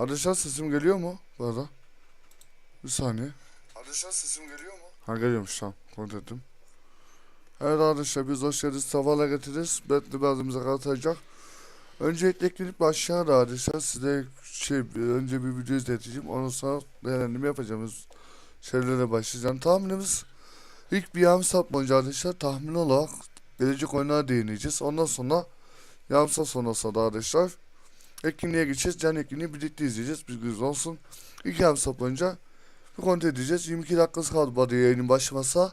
Arkadaşlar sesim geliyor mu bu arada? Bir saniye. Arkadaşlar sesim geliyor mu? Ha geliyormuş, tamam. Kontrol ettim. Evet arkadaşlar, biz hoş geldiniz. Sabahla getiririz. Betli bazımıza katılacak. Öncelikle etkinlik başlar arkadaşlar. Size önce bir video izleteceğim. Ondan sonra değerlendirme yapacağımız şeylerle başlayacağım. Tahminimiz ilk bir yarım saat boyunca arkadaşlar tahmin olarak gelecek oyunlara değineceğiz. Ondan sonra yarım saat sonrasında da arkadaşlar etkinliğe geçeceğiz. Canlı etkinliği birlikte izleyeceğiz. Bilginiz olsun. İlk yarım saat boyunca bir kontrol edeceğiz. 22 dakikası kaldı bari yayının başlamasa.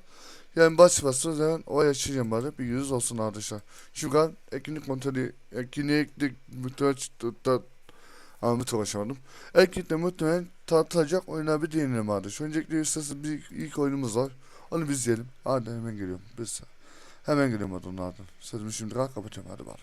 Yani başlasın zaman o yaşayacağım bari. Bilginiz olsun arkadaşlar. Şu an etkinlik kontrolü, etkinlikte muhtemelen etkinlikte muhtemelen tanıtılacak oyuna bir değinelim arkadaşlar. Öncelikle istersen bir ilk oyunumuz var. Onu biz izleyelim. Hadi hemen geliyorum. Biz hemen geliyorum hadi onlardan. Sözümü şimdi kapatıyorum hadi bari.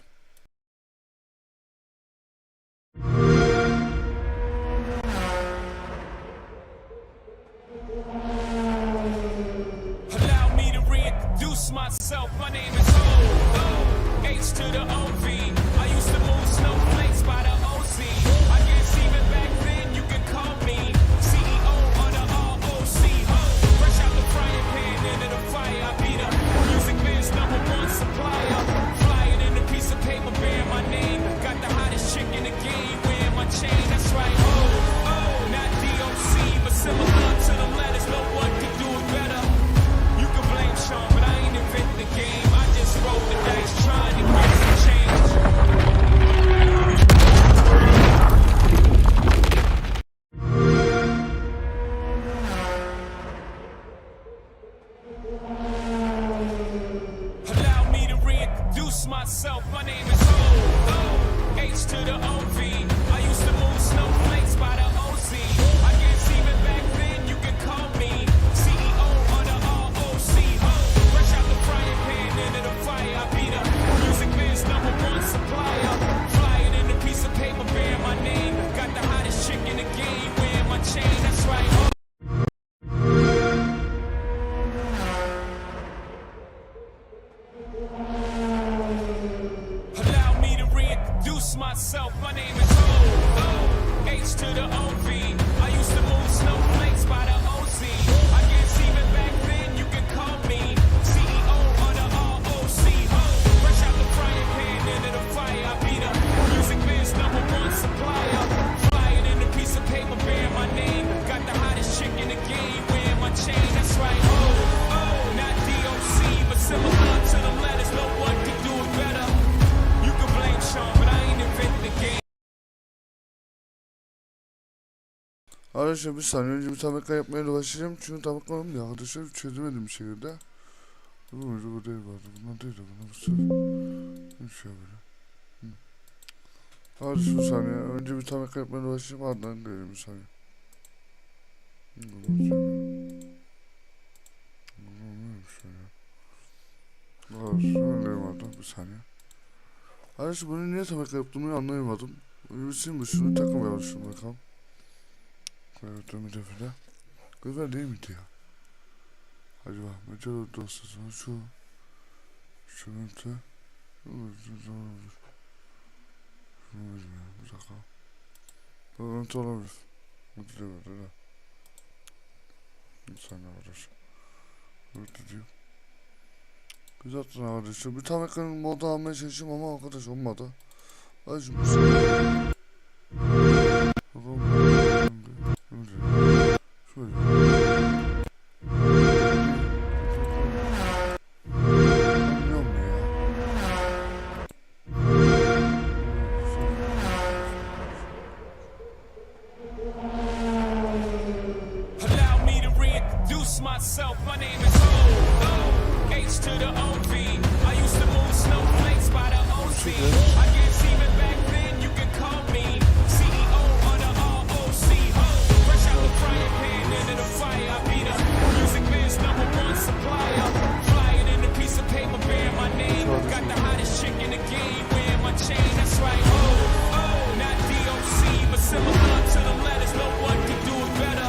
Myself, my name is H to the OV. I used to move snowflakes by the OC. I guess even back then you could call me CEO of the ROC. Fresh out the frying pan into the fire. I be the music man's #1 supplier. Flying in a piece of paper bearing my name. Got the hottest chick in the game wearing my chain. That's right. Not DOC, but similar to the letters. No one could do it better. You can blame Sean, but I ain't invent the game. I just rolled the dice trying to get some change. Allow me to reintroduce myself. My name is H to the OV. I used to move snowflakes by the OC. I guess even back then you can call me CEO of the ROC. Fresh out the frying pan into the fire. I be the music man's #1 supplier. Flying in a piece of paper bearing my name. Got the hottest chick in the game wearing my chain. That's right. Allow me to reintroduce myself. My name is H to the OV. I used to move snowflakes by the OC. I guess even back then you can call me CEO of the ROC. Fresh out the frying pan into the fire. I be the music man's #1 supplier. Flying in a piece of paper bearing my name. Got the hottest chick in the game wearing my chain. That's right. Not DOC, but similar to the letters. No one can do it better. You can blame Sean, but I ain't invent the game. Arkadaşlar bir saniye önce bir tabaka yapmaya başlayacağım çünkü tabaklarım ya arkadaşlar çözemedim bir şekilde. Bu değil vardı, bunlar değil de bunlar bu sefer. Bir şey böyle. Arkadaşlar bir saniye önce bir tabaka yapmaya başlayacağım ardından gelelim bir saniye. Anlayamadım bir saniye. Arkadaşlar bunu niye tabaka yaptığımı anlayamadım. Şimdi şunu takmaya başlayalım bakalım. Evet, müdafede. Güzel değil miydi ya? Acaba müdafede dosyası şu görüntü bir dakika görüntü olabilir müdafede bir saniye arkadaşlar görüntü diyor güzel arkadaşlar bir tane ekranın modu almaya çalıştım ama arkadaş olmadı. Hadi şimdi şöyle. Allow me to reintroduce myself. My name is H to the OV. I used to move snowflakes by the OC. I guess even back then you can call me CEO of the ROC. Fresh out the frying pan into the fire. I be the music man's #1 supplier. Flying in a piece of paper bearing my name. Got the hottest chick in the game wearing my chain. That's right. Not DOC, but similar to the letters. No one can do it better.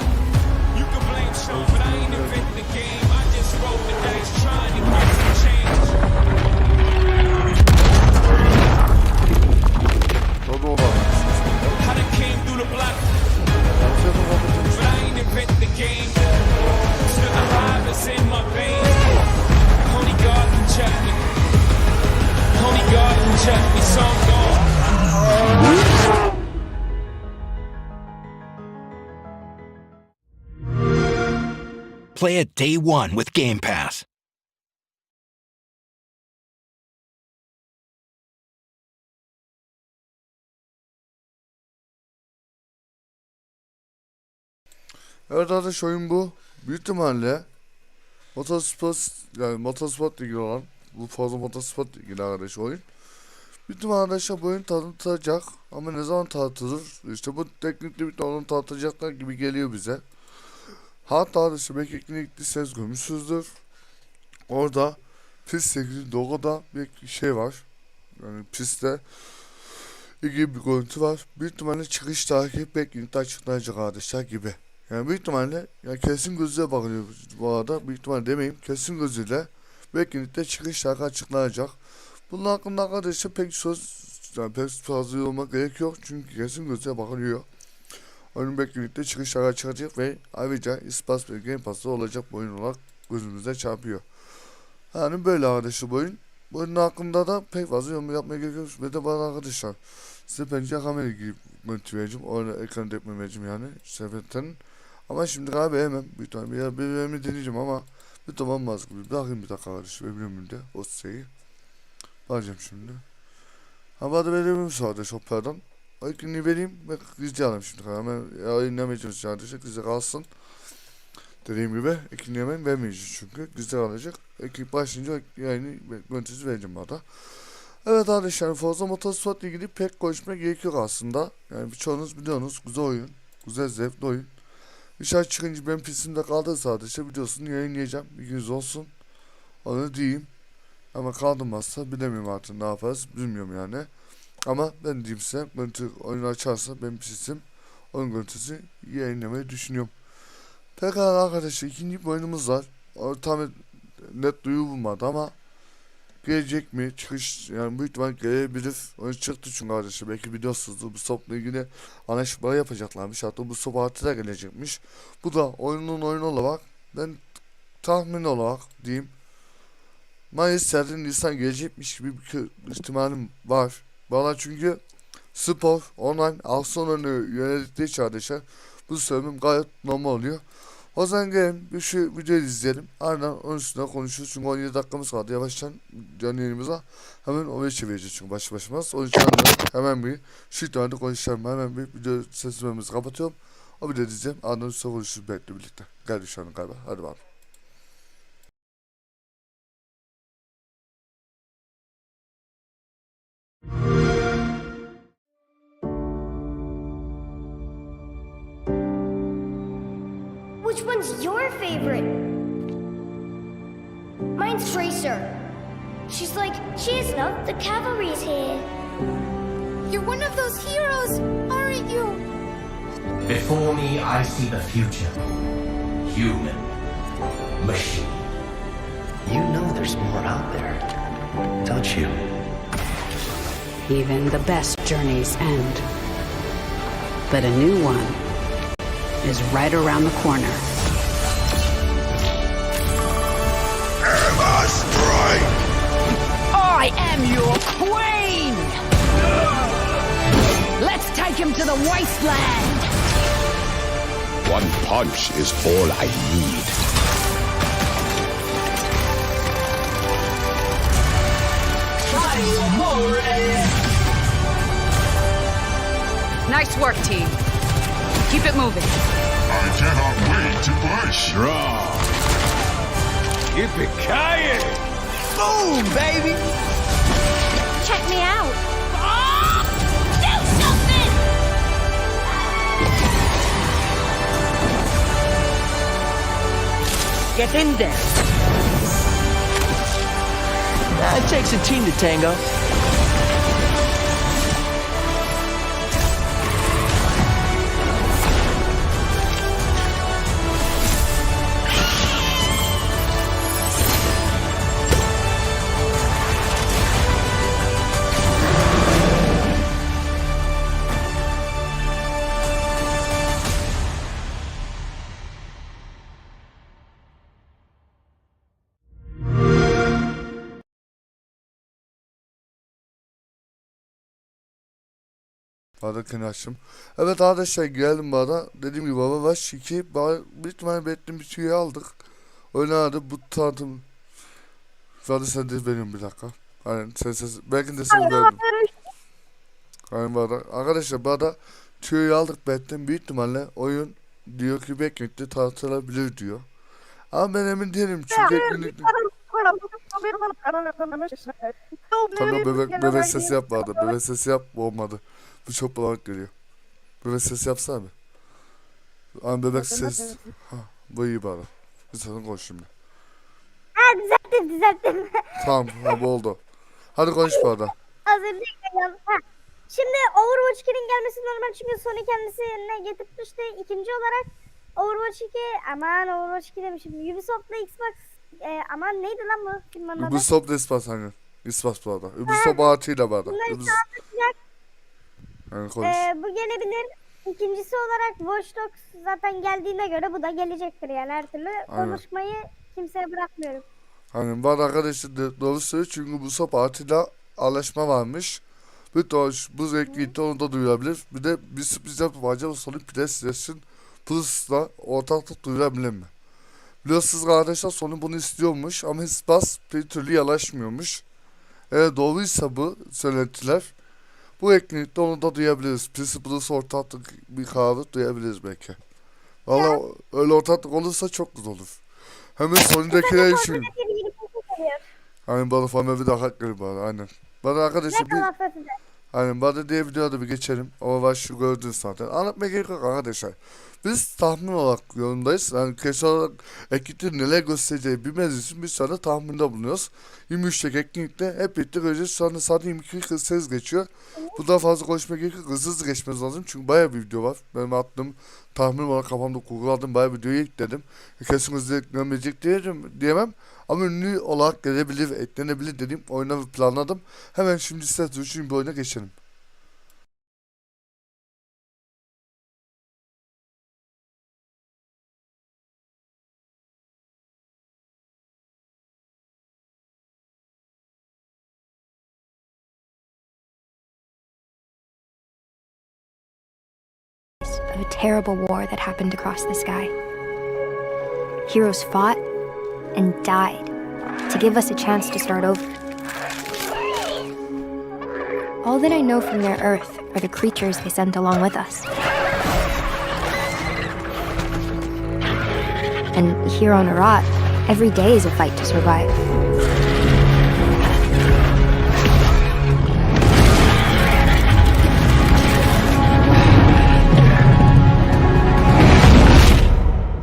You can blame Sean, but I ain't invent the game. I just rolled the dice trying to get some change. Play it day one with Game Pass. Evet arkadaş, oyun bu. Büyük ihtimalle motorsport ilgili olan, bu fazla motorsport ilgili arkadaş oyun. Büyük ihtimalle arkadaşlar bu oyun tanıtılacak ama ne zaman tanıtılır? İşte bu teknikle birlikte onu tanıtacaklar gibi geliyor bize. Hatta arkadaşlar belki Etkinliği ses görmüşsünüzdür. Orada pistle ilgili logoda bir şey var. Yani pistte ilgili bir görüntü var. Büyük ihtimalle çıkış tarihi Etkinlikte açıklanacak arkadaşlar gibi. Yani büyük ihtimalle kesin gözüyle bakılıyor bu arada. Büyük ihtimalle demeyeyim, kesin gözüyle Etkinlikte çıkış tarihi açıklanacak. Bunun hakkında arkadaşlar pek fazla yorulmak gerek yok çünkü kesin gözüyle bakılıyor. Oyun Etkinlikte çıkış tarihi çıkacak ve ayrıca Xbox ve Game Pass'ta olacak bu oyun olarak gözümüze çarpıyor. Yani böyle arkadaşlar bu oyun. Bu oyunun hakkında da pek fazla yorum yapmaya gerek yok. Ve de bana arkadaşlar size bence kamera gibi görüntü vereceğim. Orada ekran depme vereceğim yani. Seferten. Ama şimdi galiba hemen bir tane bir deneyeceğim ama bir tamam olmaz gibi. Bakayım bir dakika arkadaşlar. Öbürümünde o şeyi. Bakacağım şimdi. Ha bana vereyim sadece shopper'dan. O etkinliği vereyim ve gizli alayım şimdi. Hemen yayınlamayacağım arkadaşlar. Gizli kalsın. Dediğim gibi etkinliği hemen vermeyeceğiz çünkü. Gizli kalacak. Ekip başlayınca yayını görüntüsü vereceğim bana. Evet arkadaşlar, fazla motorsportla ilgili pek konuşmaya gerek yok aslında. Yani birçoğunuz biliyorsunuz, güzel oyun. Güzel zevkli oyun. İşaret çıkınca ben pisimde kaldı sadece, videosunu yayınlayacağım. Bilginiz olsun. Onu diyeyim. Ama kaldırmazsa bilemiyorum artık ne yaparız, bilmiyorum yani. Ama ben diyeyim size, görüntü oyunu açarsa benim pisim oyun görüntüsü yayınlamayı düşünüyorum. Pekala arkadaşlar, ikinci bir oyunumuz var. O tam net duyulmadı ama gelecek mi? Çıkış yani büyük ihtimal gelebilir. Oyun çıktı çünkü arkadaşlar, belki biliyorsunuz bu stopla ilgili anlaşmalar yapacaklarmış. Hatta bu stop artı da gelecekmiş. Bu da oyunun oyunu olarak, ben tahmin olarak diyeyim, Mayıs ya da Nisan gelecekmiş gibi bir ihtimalim var. Bana çünkü spor, online, aksiyon yönelikleri için arkadaşlar bu söylemem gayet normal oluyor. O zaman gelin bir şu videoyu izleyelim. Ardından onun üstüne konuşuruz çünkü 17 dakikamız kaldı. Yavaştan canlı yayınımıza hemen oraya çevireceğiz çünkü başımız. O yüzden hemen bir şu tane konuşalım. Hemen bir video sesimizi kapatıyorum. O videoyu izleyelim. Ardından üstüne konuşuruz birlikte. Geldik şu an galiba. Hadi bakalım. Which one's your favorite? Mine's Tracer. She's like, Chestnut, the cavalry's here. You're one of those heroes, aren't you? Before me, I see the future. Human. Machine. You know there's more out there, don't you? Even the best journeys end. But a new one is right around the corner. Emma Strike! I am your queen! Let's take him to the wasteland! One punch is all I need. Nice work, team. Keep it moving. I cannot wait to push. Draw. Yippee-ki-yay! Boom, baby! Check me out. Do something! Get in there. It takes a team to tango. Bardakını açtım. Evet arkadaşlar geldim bana. Dediğim gibi baba var. Şiki. Bir ihtimalle bekledim bir tüyü aldık. Oynadı bu tanıtım. Zaten sen de benim bir dakika. Aynen ses. Belki de seni verdim. Aynen bana. Arkadaşlar bana tüyü aldık bekledim. Büyük ihtimalle oyun diyor ki bekletti tartılabilir diyor. Ama ben emin değilim çünkü etkinlikte. Kanka bebek sesi yap vardı. Bebek sesi yap olmadı. Bu çok bulanık geliyor. Bebek sesi yapsana bir. Ama bebek ses. Ha, bu iyi bari. Bir sana konuş şimdi. Düzelttim. Tamam bu oldu. Hadi konuş bu arada. Az önce geliyorum. Şimdi Overwatch 2'nin gelmesi normal çünkü Sony kendisine getirmişti. İkinci olarak Overwatch 2, aman Overwatch 2 demişim. Ubisoft'la Xbox, aman neydi lan bu firmanın adı? Ubisoft Ispas hani. Ispas bu arada. Ubisoft artıyla bu arada. Yani konuş. Bu gelebilir. İkincisi olarak Watch Dogs zaten geldiğine göre bu da gelecektir yani her türlü. Konuşmayı kimseye bırakmıyorum. Hani var arkadaşlar doğru söylüyor çünkü bu Ubisoft artıyla anlaşma varmış. Bu ekliğinde onu da duyurabilir. Bir de bir sürpriz yapıp acaba Sony PlayStation Plus'la ortaklık duyurabilir mi? Biliyorsunuz arkadaşlar Sony bunu istiyormuş ama Xbox bir türlü yanaşmıyormuş. Eğer doğruysa bu söylentiler bu ekliğinde onu da duyabiliriz. PS Plus ortaklık bir kararı duyabiliriz belki. Valla öyle ortaklık olursa çok güzel olur. Hemen Sony'dekiler için. Aynen bana falan bir daha hak gelir bana aynen. Bana arkadaşlar bir... Aynen bana diye videoda bir geçelim. Ama var şu gördünüz zaten. Anlatmaya gerek yok arkadaşlar. Biz tahmin olarak yorumdayız. Yani kesin olarak ekipte neler göstereceği bilmediğimiz için biz sonra tahminde bulunuyoruz. 23'teki etkinlikte hep birlikte göreceğiz. Şu anda saat 22:48 geçiyor. Bu daha fazla konuşmaya gerek yok. Hızlı geçmemiz lazım. Çünkü bayağı bir video var. Benim attığım tahmin olarak kafamda kurguladım. Bayağı videoyu yükledim. Kesin hızlı eklenmeyecek diyemem. Ama ünlü olarak gelebilir, eklenebilir dediğim oyunu planladım. Hemen şimdi size 3. bir oyuna geçelim. Of a terrible war that happened across the sky. Heroes fought and died to give us a chance to start over. All that I know from their Earth are the creatures they sent along with us. And here on Arat, every day is a fight to survive.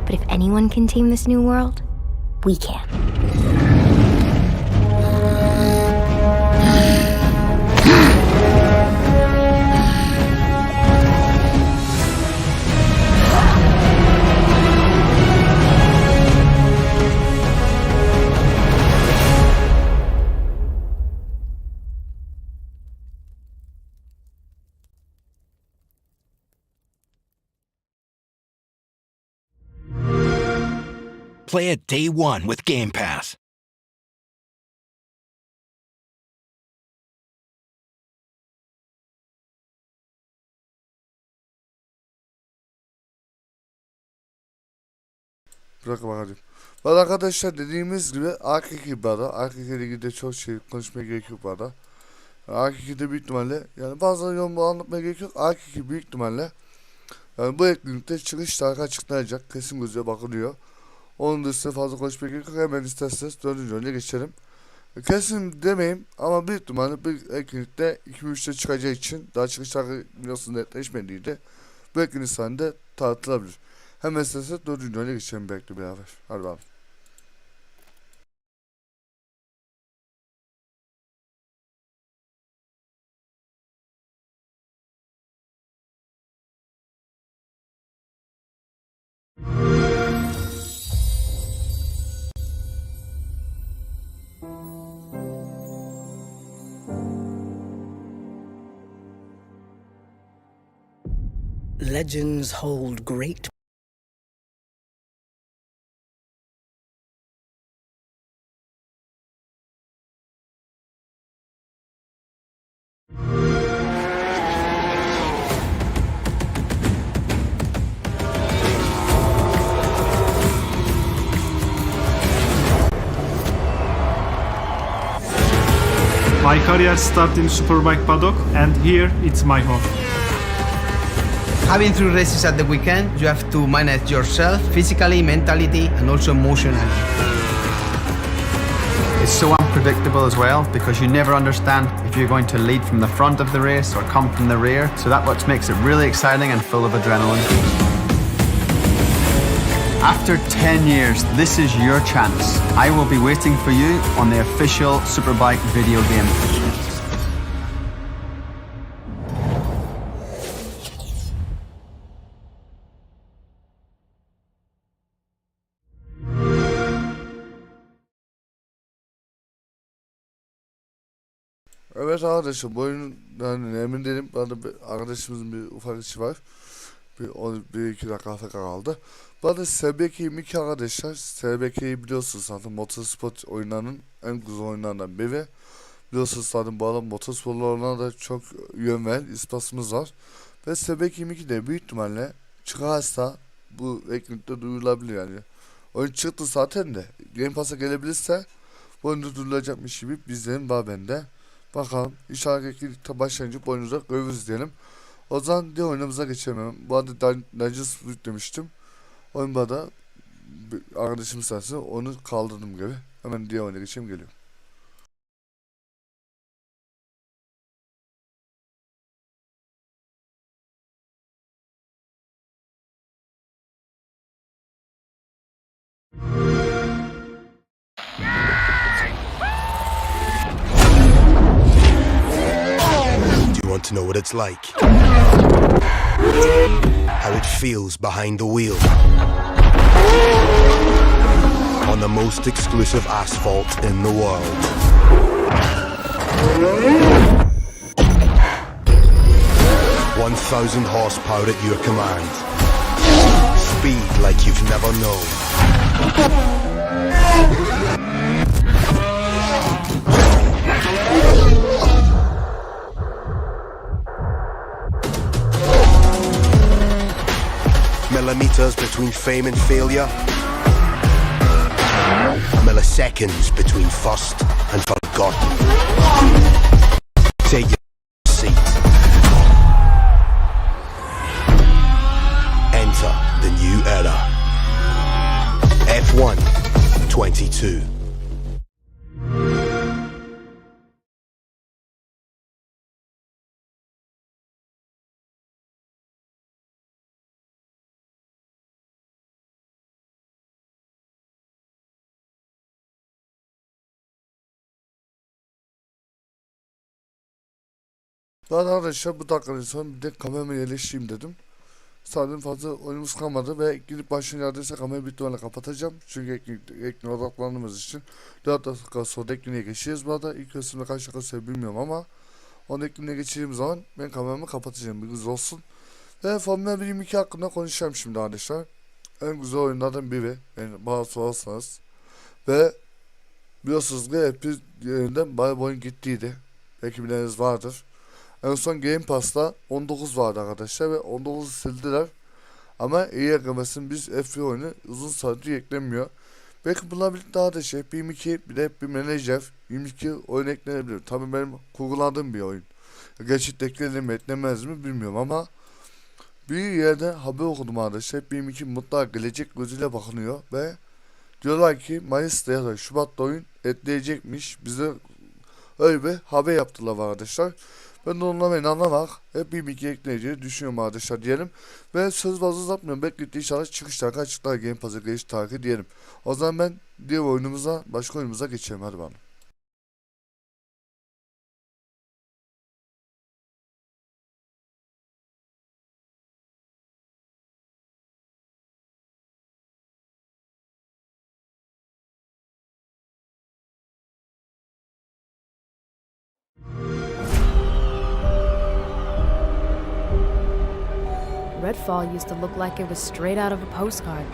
But if anyone can tame this new world, we can. Play it day one with Game Pass. Bırakın bakalım. Bana arkadaşlar dediğimiz gibi AKK bana. AKK ile ilgili de çok şey konuşmaya gerek yok bana. AKK'de büyük ihtimalle yani bazı yorumları anlatmaya gerek yok. AKK büyük ihtimalle yani bu etkinlikte çıkış tarihi açıklanacak. Kesin gözüyle bakılıyor. Onun dışında fazla konuşmaya gerek yok. Hemen isterseniz 4. oyuna geçelim. Kesin demeyeyim ama büyük ihtimalle bir etkinlikte 2-3'te çıkacağı için daha çıkış tarihi biliyorsunuz netleşmediydi. Bu etkinlik sahnede tartılabilir. Hemen isterseniz 4. oyuna geçelim belki beraber. Hadi bakalım. Legends hold great My career started in Superbike paddock, and here it's my home. Having 3 races at the weekend, you have to manage yourself physically, mentally, and also emotionally. It's so unpredictable as well because you never understand if you're going to lead from the front of the race or come from the rear. So that's what makes it really exciting and full of adrenaline. After 10 years, this is your chance. I will be waiting for you on the official Superbike video game. Evet arkadaşlar, bu oyunun yani emin değilim. Bana bir arkadaşımızın bir ufak işi var. Bir iki dakika kaldı. Bana SBK22 arkadaşlar. SBK'yi biliyorsunuz zaten, motorsport oyunlarının en güzel oyunlarından biri. Biliyorsunuz zaten bu adam motorsporlarına da çok yön veren ispatımız var. Ve SBK22 de büyük ihtimalle çıkarsa bu etkinlikte duyurulabilir yani. Oyun çıktı zaten de. Game Pass'a gelebilirse bu oyunda duyurulacakmış gibi bizlerin var bende. Bakalım inşallah etkinlikte başlayınca bu oyunu da görürüz diyelim. O zaman diğer oyunumuza geçemem. Bu arada Dungeons demiştim. Oyunda da arkadaşım sayesinde onu kaldırdım gibi. Hemen diğer oyuna geçeyim, geliyorum. Want to know what it's like, how it feels behind the wheel, on the most exclusive asphalt in the world. 1,000 horsepower at your command, speed like you've never known. Millimeters between fame and failure, milliseconds between first and forgotten. Take your seat. Enter the new era. F1 22. Daha arkadaşlar bu dakikadan sonra bir de kameramı yerleştireyim dedim. Zaten fazla oyunumuz kalmadı ve gidip başlayınca neredeyse kamerayı bir ihtimalle kapatacağım. Çünkü ekmeğe odaklandığımız için 4 dakika sonra ekmeğe geçeceğiz. Bu arada ilk kısımda kaç dakika süre bilmiyorum ama onu ekmeğe geçeceğim zaman ben kameramı kapatacağım, bilginiz olsun. Ve Formula 22 hakkında konuşacağım şimdi arkadaşlar. En güzel oyunlardan biri, yani bana sorarsanız. Ve biliyorsunuz ki hep bir yerinden bayağı oyun gittiydi. Belki bileniniz vardır. En son Game Pass'ta 19 vardı arkadaşlar ve 19'u sildiler. Ama iyi eklemesin, biz F1 oyunu uzun süredir eklemiyor. Belki bununla birlikte arkadaşlar F22 bir de bir menajer 22 oyun eklenebilir. Tabii benim kurguladığım bir oyun. Gerçekten eklenir mi eklemez mi bilmiyorum ama bir yerde haber okudum arkadaşlar. F22 mutlaka gelecek gözüyle bakılıyor ve diyorlar ki Mayıs'ta ya da Şubat'ta oyun ekleyecekmiş. Bize öyle bir haber yaptılar arkadaşlar. Ben de onunla inanarak hep bir ekleyeceğini düşünüyorum arkadaşlar diyelim. Ve söz fazla uzatmıyorum. Bekletti inşallah çıkışlar açıklar Game Pass'a geliş tarihi diyelim. O zaman ben diğer oyunumuza, başka oyunumuza geçelim, hadi bana. Redfall used to look like it was straight out of a postcard.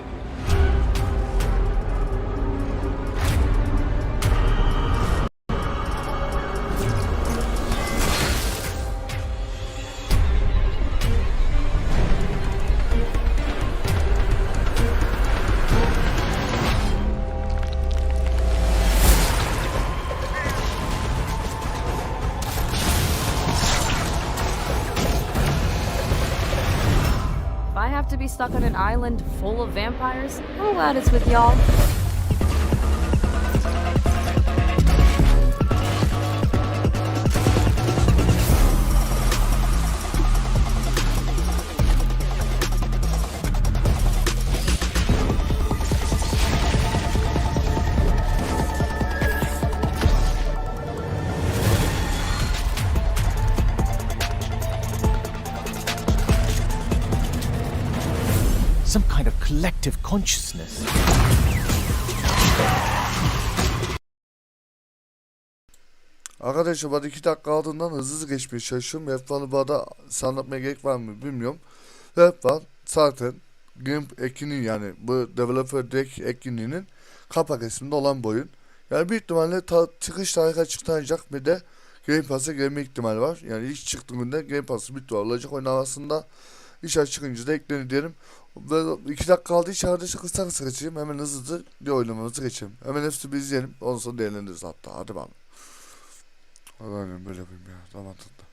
be stuck on an island full of vampires? I'm glad it's with y'all. Some kind of collective consciousness. Arkadaşlar bana 2 dakika ardından hızlı geçmeye çalışıyorum. Hep var bana anlatmaya gerek var mı bilmiyorum. Hep var zaten game etkinliği, yani bu developer direkt etkinliğinin kapak resminde olan bu oyun. Yani büyük ihtimalle çıkış tarihi açıklanacak ve de Game Pass'a gelme ihtimali var. Yani ilk çıktığı günde Game Pass'ı bitti olacak oyun arasında. İşler çıkınca da eklenir diyelim. Ve 2 dakika kaldı. İç arkadaşlar kısa geçelim. Hemen hızlı bir oynamamızı geçelim. Hemen hepsini bir izleyelim. Ondan sonra değerlendiririz hatta. Hadi bakalım. Hadi böyle yapayım ya. Tamam tadı.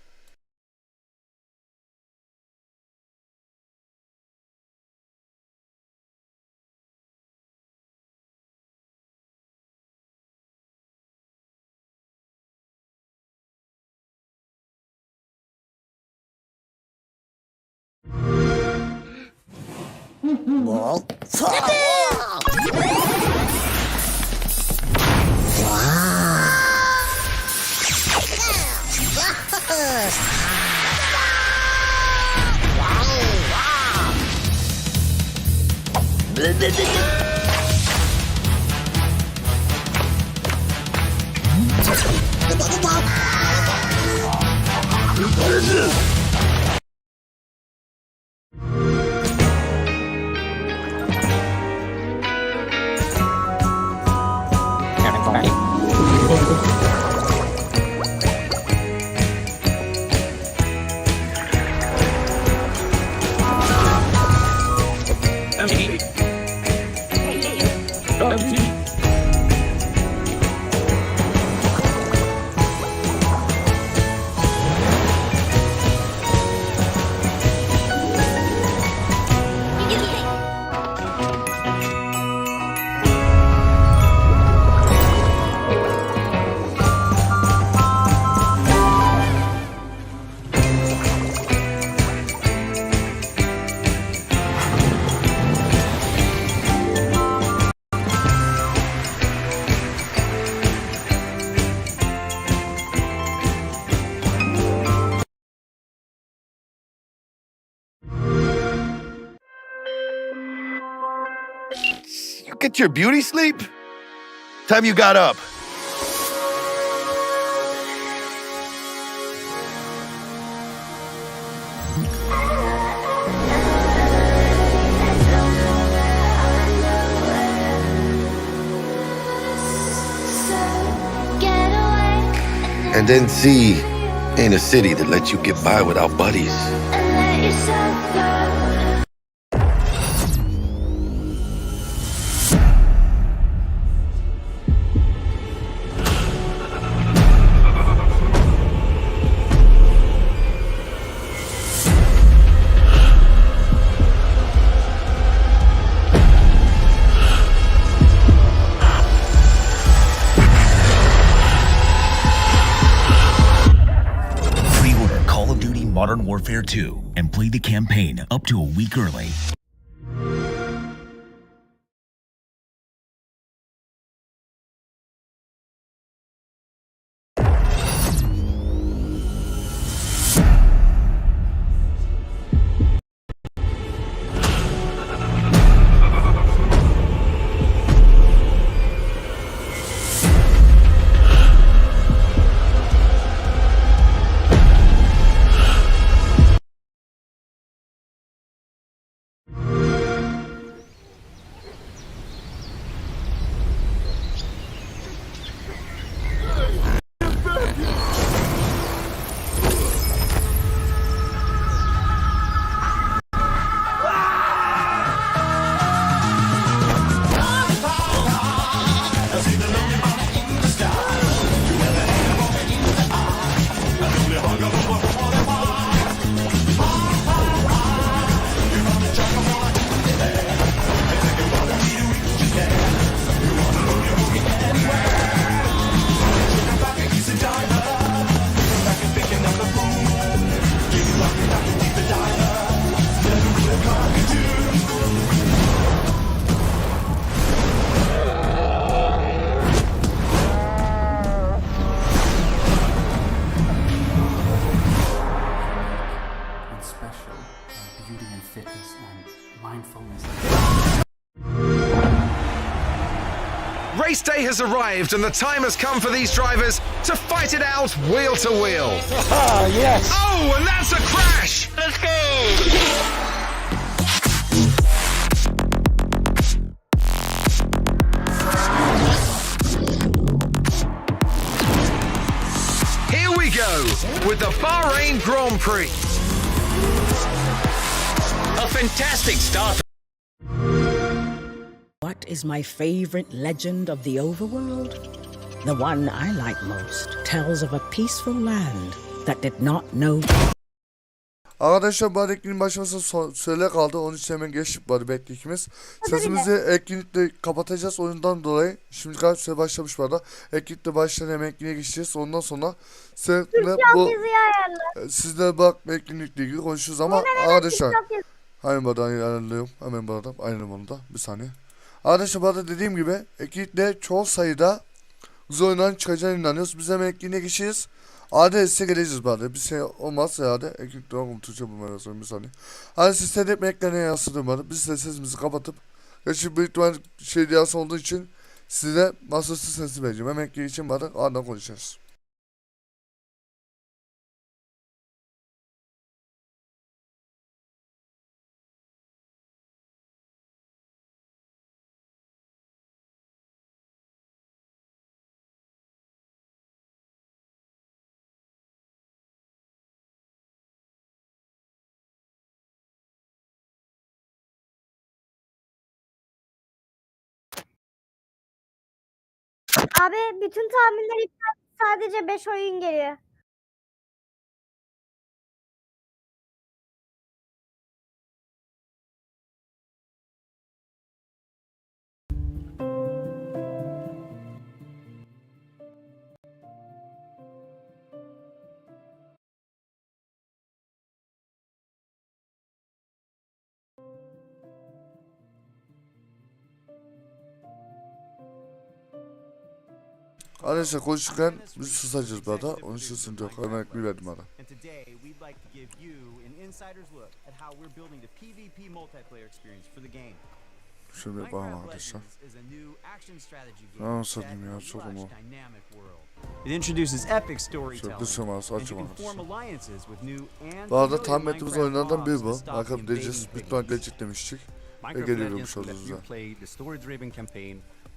Ball. You get your beauty sleep? Time you got up. And then C ain't a city that lets you get by without buddies. Modern Warfare 2 and play the campaign up to a week early. Race day has arrived and the time has come for these drivers to fight it out wheel to wheel. Yes! Oh, and that's a crash! Let's go! Here we go with the Bahrain Grand Prix. A fantastic start. What is my favorite legend of the overworld? The one I like most tells of a peaceful land that did not know. Arkadaşlar bu etkinliğin başlaması söyle kaldı. Onun için hemen geçtik bari bekleyikimiz. Sesimizi etkinlikle kapatacağız oyundan dolayı. Şimdi kaç süre başlamış bu arada. Etkinlikle başlayan hemen etkinliğe geçeceğiz. Ondan sonra sizler bak etkinlikle ilgili konuşuruz ama arkadaşlar. Hemen buradan ayarlıyorum. Hemen buradan ayarlıyorum onu da. Bir saniye. Arkadaşlar bu arada dediğim gibi etkinlikle çok sayıda güzel oyunların çıkacağına inanıyoruz. Biz hemen etkinliğe geçeceğiz. Adres'e geleceğiz bari. Bir şey olmazsa ya da ekipte okum Türkçe bulmaya sonra bir saniye. Hadi siz seyredip ekranına yansıdığım bari. Biz de sesimizi kapatıp gerçi büyük ihtimal şey diyası olduğu için size masası sesi vereceğim. Hemen ekliği için bari ardından konuşacağız. Abi bütün tahminler iptal. Sadece 5 oyun geliyor. Arkadaşlar konuşurken biz susacağız bu arada. Onun için sıkıntı yok. Hemen ekmeği verdim ara. Şöyle bir bakalım arkadaşlar. Nasıl diyeyim ya çok mu? It introduces epic storytelling and you can form alliances with new and bu arada tam ettiğimiz oyunlardan biri bu. Bakalım diyeceğiz. Bitman Gelecek demiştik. Ve geliyormuş oluruz da.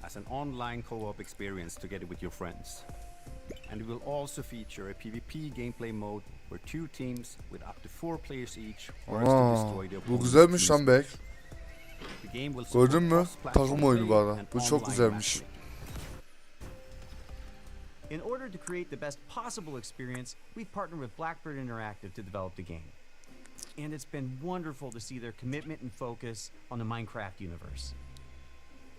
As an online co-op experience together with your friends. And it will also feature a PvP gameplay mode where two teams with up to 4 players each force to destroy the bu opponent's güzelmiş lan team. bek. Gördün mü? Takım oyunu bu arada. Bu çok güzelmiş. In order to create the best possible experience, we've partnered with Blackbird Interactive to develop the game. And it's been wonderful to see their commitment and focus on the Minecraft universe.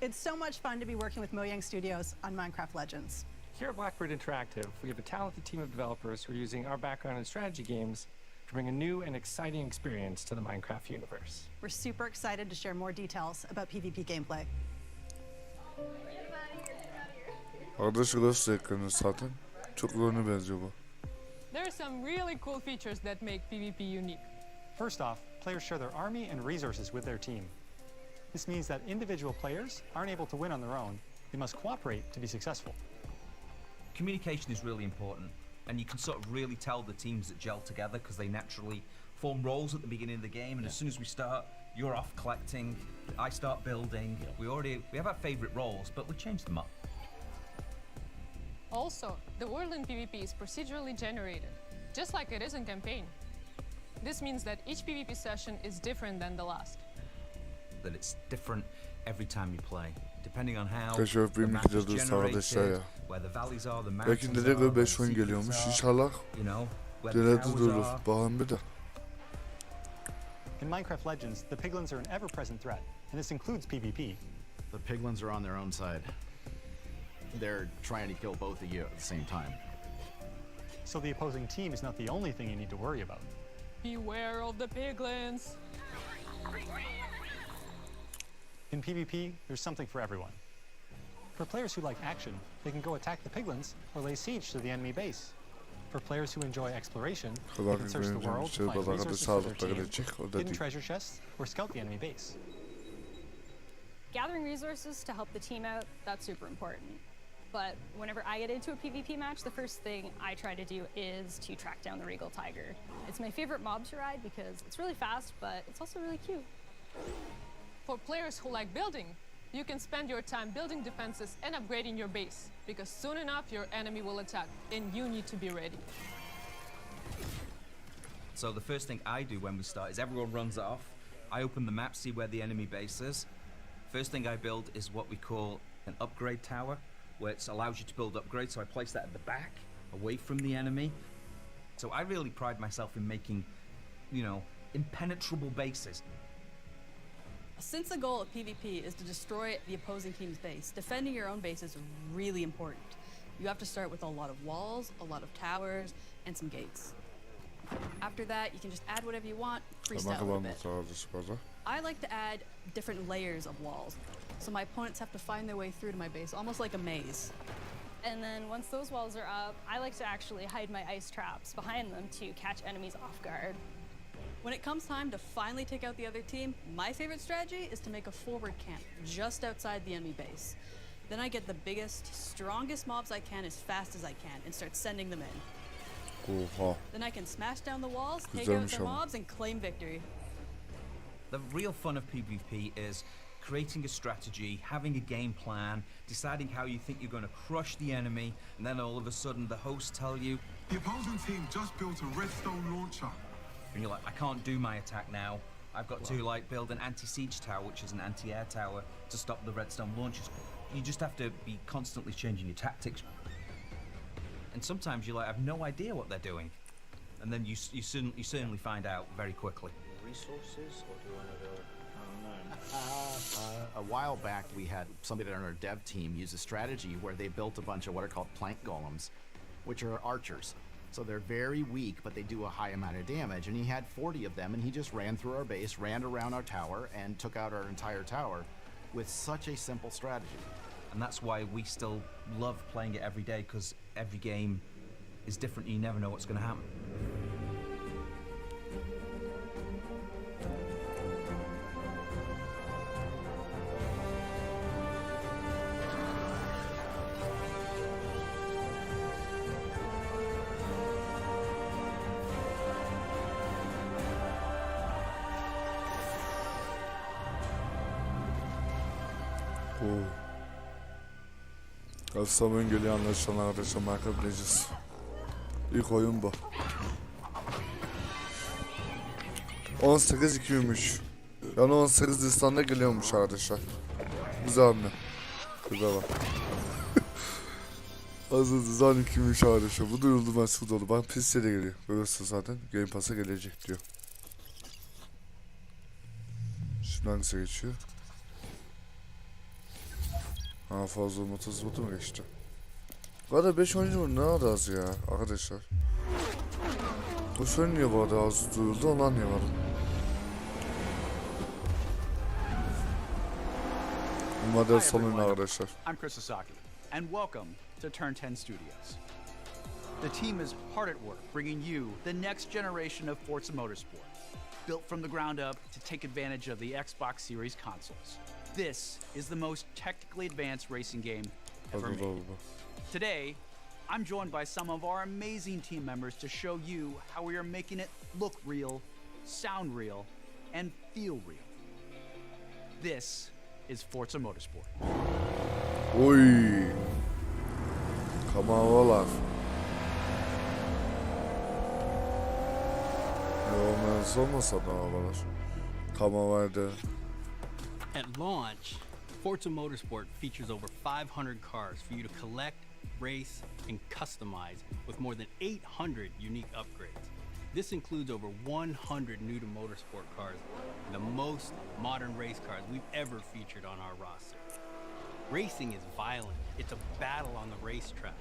It's so much fun to be working with Mojang Studios on Minecraft Legends. Here at Blackbird Interactive, we have a talented team of developers who are using our background in strategy games to bring a new and exciting experience to the Minecraft universe. We're super excited to share more details about PvP gameplay. Arkadaşlar göster ekranı zaten. Çok oyuna benziyor bu. There are some really cool features that make PvP unique. First off, players share their army and resources with their team. This means that individual players aren't able to win on their own. They must cooperate to be successful. Communication is really important, and you can sort of really tell the teams that gel together because they naturally form roles at the beginning of the game, and as soon as we start, you're off collecting, I start building. We have our favorite roles, but we change them up. Also, the world in PvP is procedurally generated, just like it is in campaign. This means that each PvP session is different than the last. That it's different every time you play, depending on how Keşke the map is generated, ya. where the valleys are, the Belki mountains de are, where 5 the oyun secrets geliyormuş are, inşallah. you know, where the Delete towers durur. are. Bakalım bir de. In Minecraft Legends, the piglins are an ever-present threat, and this includes PvP. The piglins are on their own side. They're trying to kill both of you at the same time. So the opposing team is not the only thing you need to worry about. Beware of the piglins. In PvP, there's something for everyone. For players who like action, they can go attack the piglins or lay siege to the enemy base. For players who enjoy exploration, they can search the world to find resources for their team, hidden treasure chests, or scout the enemy base. Gathering resources to help the team out, that's super important. But whenever I get into a PvP match, the first thing I try to do is to track down the Regal Tiger. It's my favorite mob to ride because it's really fast, but it's also really cute. For players who like building, you can spend your time building defenses and upgrading your base, because soon enough your enemy will attack, and you need to be ready. So the first thing I do when we start is everyone runs off. I open the map, see where the enemy base is. First thing I build is what we call an upgrade tower, where it allows you to build upgrades. So I place that at the back, away from the enemy. So I really pride myself in making, you know, impenetrable bases. Since the goal of PvP is to destroy the opposing team's base, defending your own base is really important. You have to start with a lot of walls, a lot of towers, and some gates. After that, you can just add whatever you want, freestyle a bit. I like to add different layers of walls, so my opponents have to find their way through to my base, almost like a maze. And then once those walls are up, I like to actually hide my ice traps behind them to catch enemies off guard. When it comes time to finally take out the other team, my favorite strategy is to make a forward camp just outside the enemy base. Then I get the biggest, strongest mobs I can as fast as I can and start sending them in. Then I can smash down the walls, take out their mobs, and claim victory. The real fun of PvP is creating a strategy, having a game plan, deciding how you think you're going to crush the enemy, and then all of a sudden the hosts tell you, the opposing team just built a redstone launcher. And you're like, I can't do my attack now. I've got to like build an anti-siege tower, which is an anti-air tower, to stop the redstone launchers. You just have to be constantly changing your tactics. And sometimes you're like, I have no idea what they're doing. And then you certainly find out very quickly. Resources, or do you want to go? I don't know. A while back, we had somebody on our dev team use a strategy where they built a bunch of what are called plank golems, which are archers. So they're very weak, but they do a high amount of damage. And he had 40 of them, and he just ran through our base, ran around our tower, and took out our entire tower with such a simple strategy. And that's why we still love playing it every day, because every game is different and you never know what's going to happen. Kastamın geliyor anlaşılan arkadaşlar, markabileceğiz. İlk oyun bu. 18-2'ymiş. Yani 18 Nisan'da geliyormuş arkadaşlar. Güzel mi? Güzel bak. Aslında 12'ymiş arkadaşlar. Bu duyuldu mesut oldu. Bak PC'de de geliyor. Görüyorsun zaten. Game Pass'a gelecek diyor. Şimdi hangisi geçiyor? Ha, fazla motosu mu geçti? Kadar 5 oyuncu mu? Ne kadar az ya arkadaşlar. Bu şöyle niye bu kadar az duyuldu, onu anlayamadım. Umarım sonunda arkadaşlar. I'm Chris Sasaki, and welcome to Turn 10 Studios. The team is hard at work bringing you the next generation of Forza Motorsport, built from the ground up to take advantage of the Xbox Series consoles. This is the most technically advanced racing game ever made. Today, I'm joined by some of our amazing team members to show you how we are making it look real, sound real, and feel real. This is Forza Motorsport. Oy. Kameralar. Olmaz olmasa da havalar. Kameraydı. At launch, Forza Motorsport features over 500 cars for you to collect, race, and customize with more than 800 unique upgrades. This includes over 100 new to motorsport cars and the most modern race cars we've ever featured on our roster. Racing is violent. It's a battle on the racetrack.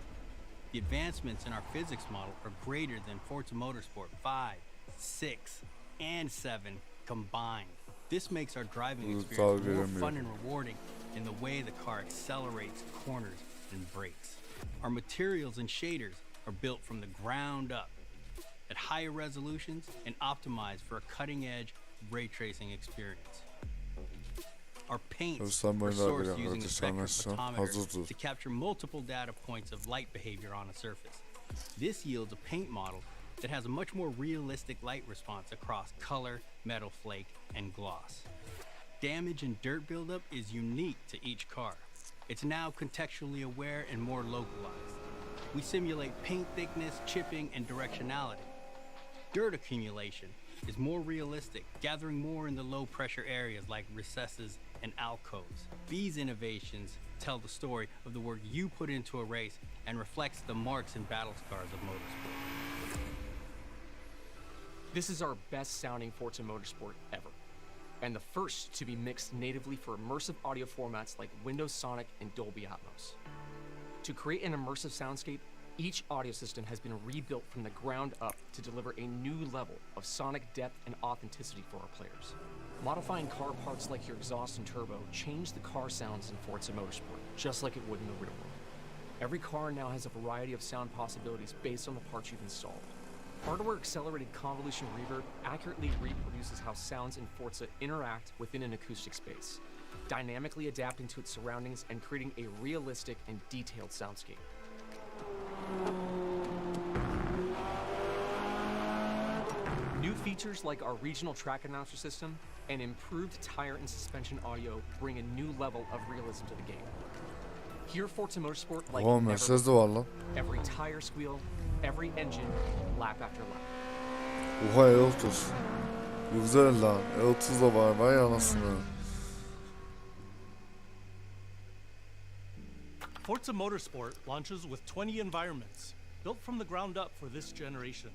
The advancements in our physics model are greater than Forza Motorsport 5, 6, and 7 combined. This makes our driving experience more fun and rewarding in the way the car accelerates, corners, and brakes. Our materials and shaders are built from the ground up at higher resolutions and optimized for a cutting-edge ray tracing experience. are paints Efsane for oyunlar source geliyor using a arkadaşlar. spectrophotometer Hazırdır. to capture multiple data points of light behavior on a surface. This yields a paint model that has a much more realistic light response across color, metal flake, and gloss. Damage and dirt buildup is unique to each car. It's now contextually aware and more localized. We simulate paint thickness, chipping, and directionality. Dirt accumulation is more realistic, gathering more in the low pressure areas like recesses and alcoves. These innovations tell the story of the work you put into a race and reflects the marks and battle scars of motorsport. This is our best sounding Forza Motorsport ever, and the first to be mixed natively for immersive audio formats like Windows Sonic and Dolby Atmos. To create an immersive soundscape, each audio system has been rebuilt from the ground up to deliver a new level of sonic depth and authenticity for our players. Modifying car parts like your exhaust and turbo change the car sounds in Forza Motorsport, just like it would in the real world. Every car now has a variety of sound possibilities based on the parts you've installed. Hardware-accelerated convolution reverb accurately reproduces how sounds in Forza interact within an acoustic space, dynamically adapting to its surroundings and creating a realistic and detailed soundscape. New features like our regional track announcer system and improved tire and suspension audio bring a new level of realism to the game. Here, Forza Motorsport like Oha, never mesaj de var lan. every tire squeal, every engine, lap after lap. Oha E30. Güzel lan. E30 da var. Vay anasını. Forza Motorsport launches with 20 environments, built from the ground up for this generation.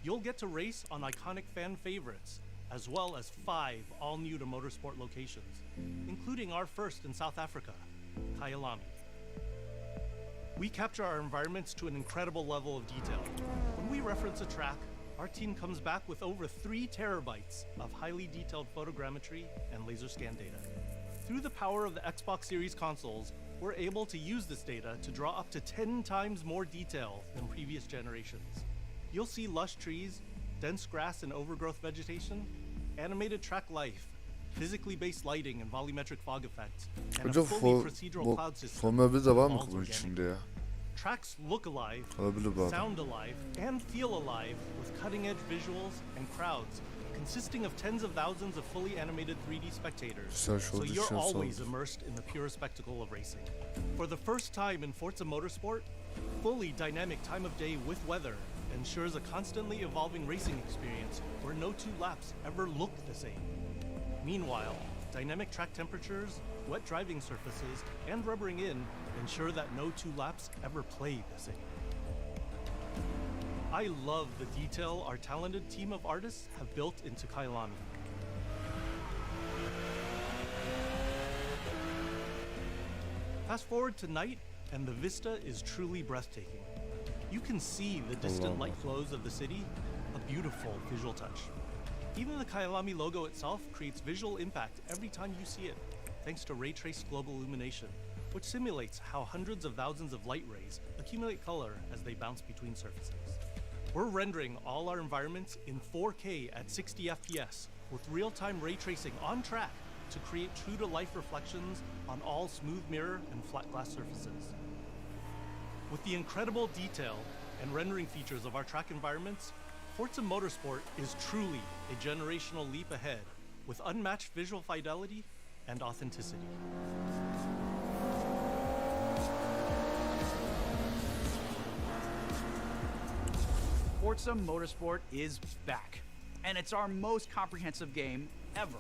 You'll get to race on iconic fan favorites, as well as 5 all-new to motorsport locations, including our first in South Africa, Kyalami. We capture our environments to an incredible level of detail. When we reference a track, our team comes back with over 3 terabytes of highly detailed photogrammetry and laser scan data. Through the power of the Xbox Series consoles, we're able to use this data to draw up to 10 times more detail than previous generations. You'll see lush trees, dense grass and overgrowth vegetation, animated track life, physically based lighting and volumetric fog effects, and a fully procedural cloud system. Formula 1 de var mı all bunun organic. içinde ya? Tracks look alive, Olabilir bu arada. sound alive, and feel alive with cutting-edge visuals and crowds consisting of tens of thousands of fully animated 3D spectators, so you're always immersed in the pure spectacle of racing. For the first time in Forza Motorsport, fully dynamic time of day with weather ensures a constantly evolving racing experience where no 2 laps ever look the same. Meanwhile, dynamic track temperatures, wet driving surfaces, and rubbering in ensure that no 2 laps ever play the same. I love the detail our talented team of artists have built into Kyalami. Fast forward to night, and the vista is truly breathtaking. You can see the distant light flows of the city, a beautiful visual touch. Even the Kyalami logo itself creates visual impact every time you see it, thanks to ray-traced global illumination, which simulates how hundreds of thousands of light rays accumulate color as they bounce between surfaces. We're rendering all our environments in 4K at 60 FPS with real-time ray tracing on track to create true-to-life reflections on all smooth mirror and flat glass surfaces. With the incredible detail and rendering features of our track environments, Forza Motorsport is truly a generational leap ahead with unmatched visual fidelity and authenticity. Forza Motorsport is back, and it's our most comprehensive game ever,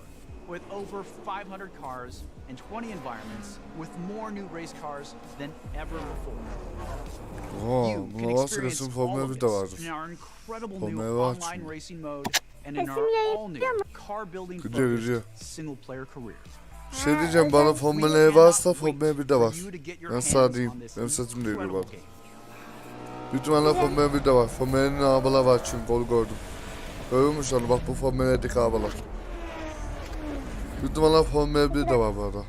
with over 500 cars and 20 environments, with more new race cars than ever before. You can experience all of this in our incredible new online racing mode and in our all-new car-building-focused single-player career. Şey diyeceğim, bana Formula E varsa Formula 1 de var. Ben sağ diyeyim, benim sesim de geliyor bana. Büyük ihtimalle Formula 1'de var. Formula'nın arabalar var çünkü onu gördüm. Görmüş onu, bak bu Formula'daki arabalar. Büyük ihtimalle Formula 1'de var bu arada.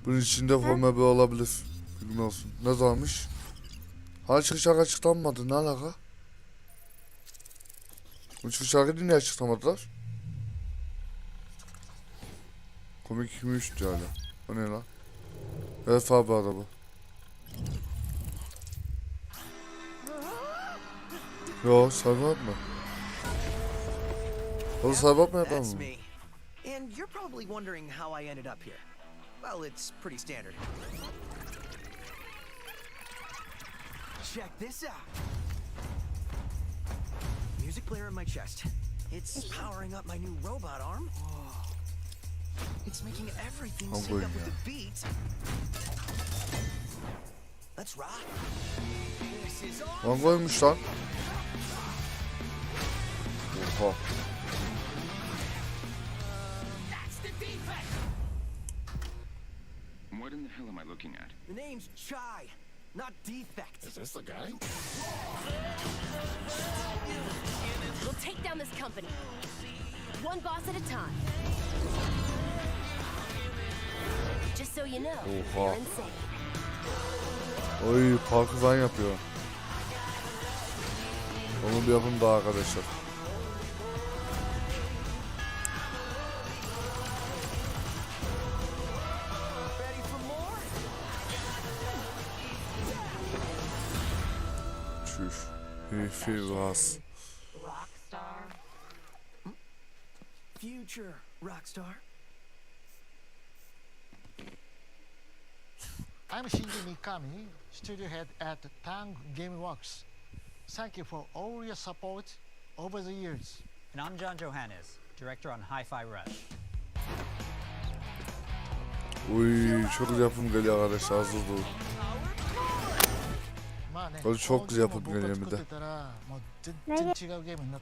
Bunun içinde Formula 1 olabilir. Bilgin olsun. Ne zamanmış? Hala çıkış şarkı açıklanmadı, ne alaka? Bu çıkış şarkıyı niye açıklamadılar? Komik 23 yani. O ne lan? Evet abi araba. Yo Cyberpunk mı? O Cyberpunk mı yapalım That's mı? me. And you're probably wondering how I ended up here. Well, it's pretty standard. Check this out. Music player in my chest. It's powering up my new robot arm. Oh. It's making everything sync up with the beat. Let's rock. This is awesome. Lan koymuş lan. Oha. That's the defect. What in the hell am I looking at? The name's Chai, not defect. Is this the guy? We'll take down this company. One boss at a time. Just so you know, Oha. you're insane. Oy parkur falan yapıyor. Onu bir yapın daha arkadaşlar. Çüş. Hefi vas. Rockstar. Future rockstar. I'm Shinji Mikami, studio head at Tang Gameworks. Thank you for all your support over the years. And I'm John Johannes, director on Hi-Fi Rush. Uy çok güzel yapım geliyor arkadaşlar, hazır durun. Öyle çok güzel yapım geliyor bir de.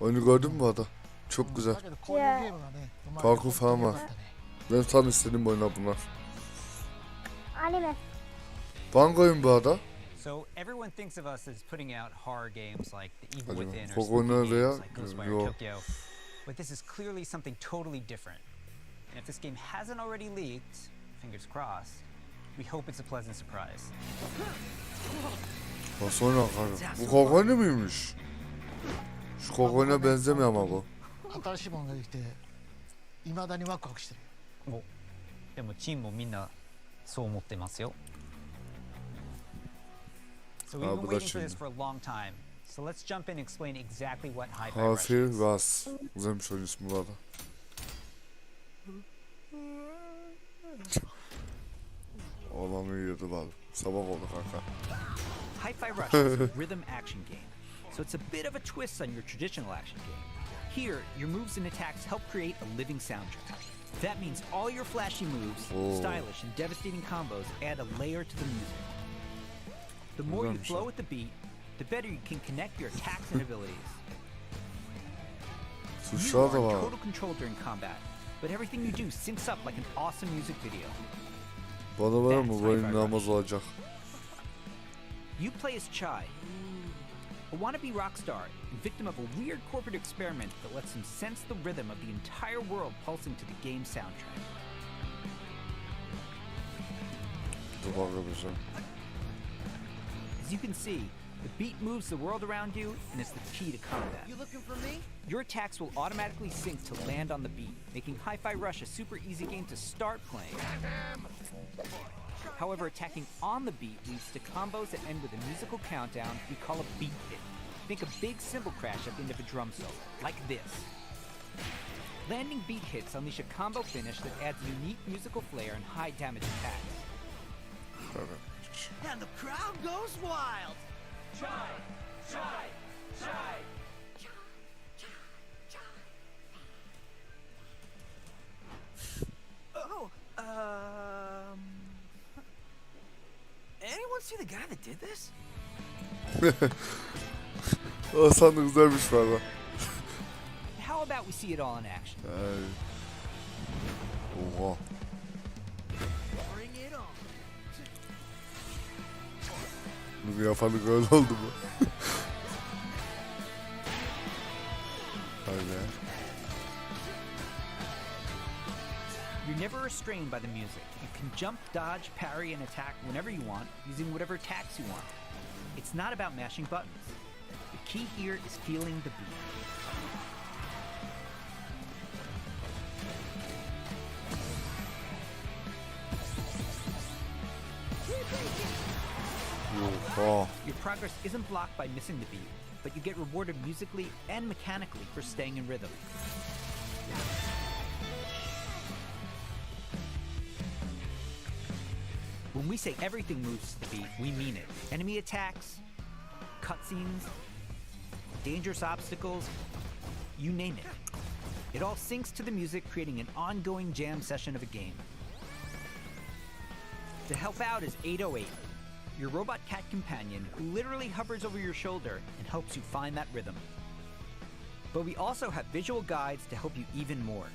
Oyunu gördün mü bu arada? Çok güzel. Parkur falan var. Ben tam istediğim oyunlar bunlar. Anime. Bank oyun bu arada. So everyone thinks of us as putting out horror games like The Evil Acaba Within or korku spooky oyunları veya games like Ghostwire yok. Tokyo. But this is clearly something totally different. And if this game hasn't already leaked, fingers crossed, we hope it's a pleasant surprise. Nasıl oynar kanka? Bu korku oyunu muymuş? Şu korku oyuna benzemiyor ama bu. 新しいものができて未だにワクワクしてる。お、でもチームもみんなそう思ってますよ。So we've been waiting for this for a long time. So let's jump in and explain exactly what Hi-Fi Rush is. Hafi Vas. Güzelmiş oyun ismi bu arada. Olan uyuyordu bari. Sabah oldu kanka. Hi-Fi Rush is a rhythm action game, so it's a bit of a twist on your traditional action game. Here, your moves and attacks help create a living soundtrack. That means all your flashy moves, stylish and devastating combos add a layer to the music. The more you flow with the beat, the better you can connect your attacks and abilities. You are in total control during combat, but everything you do syncs up like an awesome music video. Bana var mı bu oyun namaz olacak? You play as Chai, a wannabe rock star and victim of a weird corporate experiment that lets him sense the rhythm of the entire world pulsing to the game's soundtrack. As you can see, the beat moves the world around you and is the key to combat. You looking for me? Your attacks will automatically sync to land on the beat, making Hi-Fi Rush a super easy game to start playing. However, attacking on the beat leads to combos that end with a musical countdown we call a beat hit. Think a big cymbal crash at the end of a drum solo, like this. Landing beat hits unleash a combo finish that adds unique musical flair and high damage attacks. And the crowd goes wild. Chai, chai, chai. Oh, anyone see the guy that did this? O sandık güzelmiş valla. How about we see it all in action? Oha. Bring it on. Bu yapanlık öyle oldu mu? Haydi. You're never restrained by the music. You can jump, dodge, parry, and attack whenever you want, using whatever attacks you want. It's not about mashing buttons. The key here is feeling the beat. Oh. Your progress isn't blocked by missing the beat, but you get rewarded musically and mechanically for staying in rhythm. When we say everything moves to the beat, we mean it. Enemy attacks, cutscenes, dangerous obstacles, you name it. It all syncs to the music, creating an ongoing jam session of a game. To help out is 808, your robot cat companion who literally hovers over your shoulder and helps you find that rhythm. But we also have visual guides to help you even more.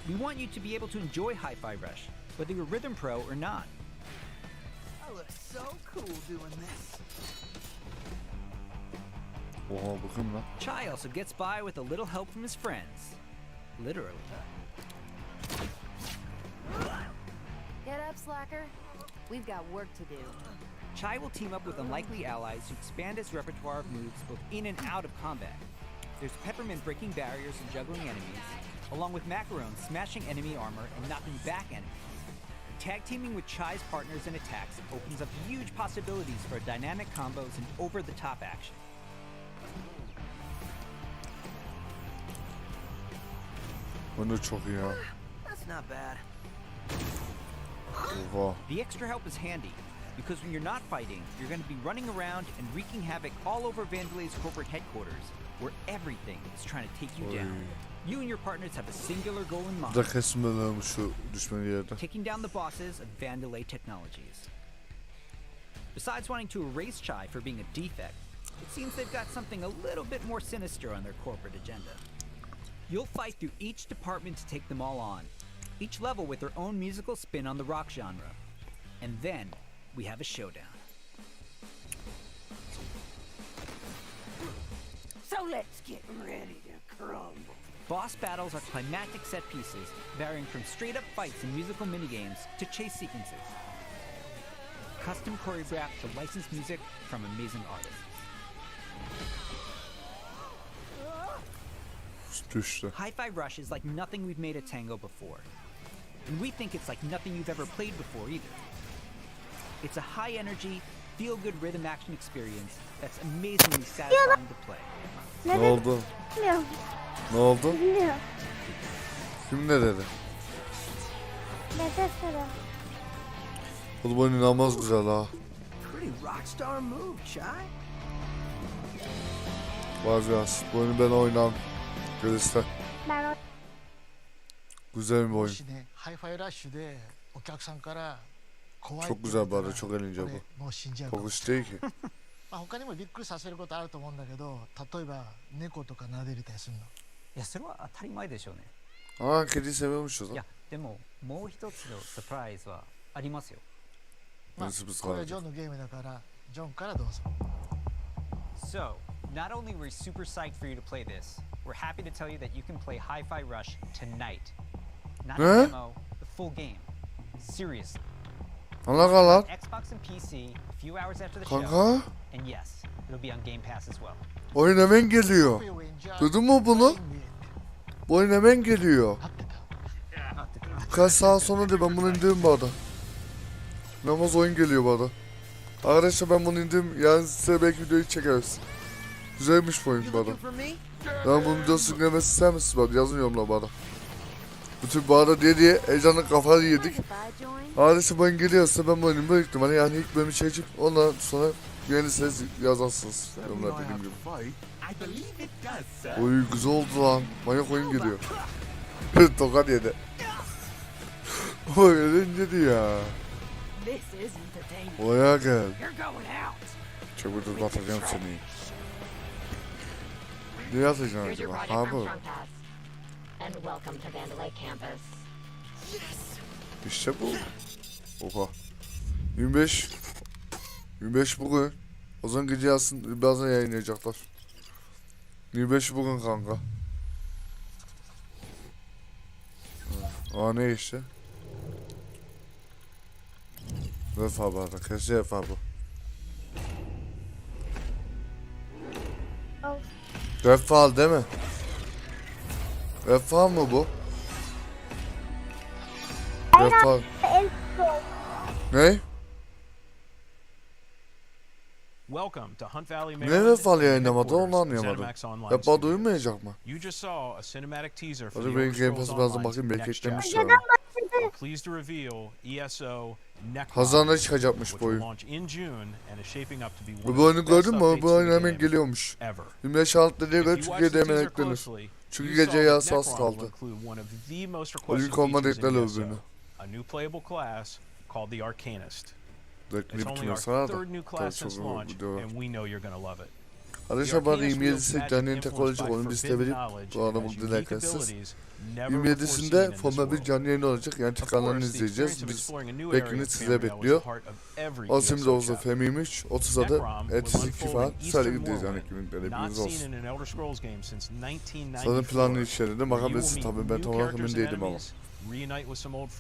We want you to be able to enjoy Hi-Fi Rush, whether you're Rhythm Pro or not. I look so cool doing this. Oha bakın lan. Chai also gets by with a little help from his friends. Literally. Get up, slacker. We've got work to do. Chai will team up with unlikely allies to expand his repertoire of moves both in and out of combat. There's Peppermint breaking barriers and juggling enemies, along with Macaron smashing enemy armor and knocking back enemies. Tag teaming with Chai's partners in attacks opens up huge possibilities for dynamic combos and over-the-top action. Bu ne çok iyi ya. That's not bad. Oha. The extra help is handy, because when you're not fighting, you're going to be running around and wreaking havoc all over Vandelay's corporate headquarters, where everything is trying to take you down. You and your partners have a singular goal in mind. Da kesmelermiş şu düşmeni yerde. Taking down the bosses of Vandelay Technologies. Besides wanting to erase Chai for being a defect, it seems they've got something a little bit more sinister on their corporate agenda. You'll fight through each department to take them all on, each level with their own musical spin on the rock genre. And then we have a showdown. So let's get ready to crumble. Boss battles are climactic set pieces, varying from straight-up fights and musical minigames to chase sequences. Custom choreographed to licensed music from amazing artists. Düştü. Hi-Fi Rush is like nothing we've made at Tango before. And we think it's like nothing you've ever played before either. It's a high-energy, feel-good rhythm action experience that's amazingly satisfying to play. Ne oldu? Bilmiyorum. Ne oldu? Bilmiyorum. Kim ne dedi? Bethesda'da. Bu oyun inanılmaz güzel ha. Pretty rockstar move, Chai. Var biraz. Bu oyunu ben oynam. Gelirse. Ben Güzel bir oyun. Hi-Fi Rush'de お客さんから怖い Çok güzel bu arada. Çok eğlenceli bu. もう死んじゃう。 Bakış değil ki. まあ他にもびっくりさせることあると思うんだけど、例えば猫とか撫でれたりするの。いや、それは当たり前でしょうね。 Aa kedi seviyormuşuz いや ha. でももう一つのサプライズはありますよ。まあ Nasıl biz これは kalacak? ジョンのゲームだからジョンからどうぞ。 So, not only were we super psyched for you to play this, we're happy to tell you that you can play Hi-Fi Rush tonight. Not a demo, the full game. Seriously. Allah Allah. Xbox and PC a few hours after the Kanka. show. And yes, it'll be on Game Pass as well. Oyun hemen geliyor. Duydun mu bunu? Bu oyun hemen geliyor. Kaç saat sonra de ben bunu indirdim bu arada. İnanılmaz oyun geliyor bu arada. Arkadaşlar ben bunu indirdim. Yani size belki videoyu çekeriz. Güzelmiş bu oyun bu arada. Ben bunun videosunu gelmesi ister misiniz bu arada? Yazın yorumlar bu arada. Bütün bu arada diye heyecanla kafayı yedik. Arkadaşlar bu oyun geliyorsa ben bu oyunu büyük ihtimalle yani ilk bölümü çekip ondan sonra beğenirseniz yazarsınız yorumlar dediğim gibi. Oy güzel oldu lan. Manyak oyun geliyor. Tokat yedi. Oy eğlenceli ya. Oya gel. Çok burada atacağım seni. Ne yazacaksın acaba? Ha bu. İşte bu. Oha. 25 bugün. O zaman gece yazsın birazdan yayınlayacaklar. 25 bugün kanka. Aa ne işte? Vefa bu arada. Kesin vefa bu. Vefa değil mi? Vefa mı bu? Vefa. Ne? Welcome to Hunt Valley, Ne Maryland. vefalı yayınlamadı onu headquarters of anlayamadım. ZeniMax Online Hep bana Studios. duymayacak mı? You just saw a cinematic teaser for Hadi the benim Elder Game Scrolls Pass'ı bazen Online's bakayım belki next eklemiş chapter. ya. We're pleased to reveal ESO Necron, Haziran'da çıkacakmış which bu will oyun. launch in June and is shaping up to be one Bu of oyunu the best gördün mü? Bu updates oyun to the hemen game geliyormuş. ever. 25 Aralık dediğe göre If you watch Türkiye'de the hemen teaser eklenir. closely, Çünkü you saw gece that yarısı az Necron will kaldı. include one of the most Oyun requested olmadı features in eklerler ESO, öbürünü. a new playable class called the Arcanist. It's Bekleyip only our durmasana da. third new Tabii class çok since launch, video var. and we know you're gonna love it. Arkadaşlar bana 27'si canlı tek olacak oyunu biz de verip bu adamı dinlerken siz 27'sinde Formula 1 canlı yayını olacak yani tekrarlarını izleyeceğiz. Biz bekleyiniz size bekliyor. O şimdi olsa Femiymiş 30'a da Etkinliği falan sadece gideceğiz yani etkinlikler hepiniz olsun. Zaten planlı içeride bakabilirsiniz tabi ben tam olarak emin değilim ama.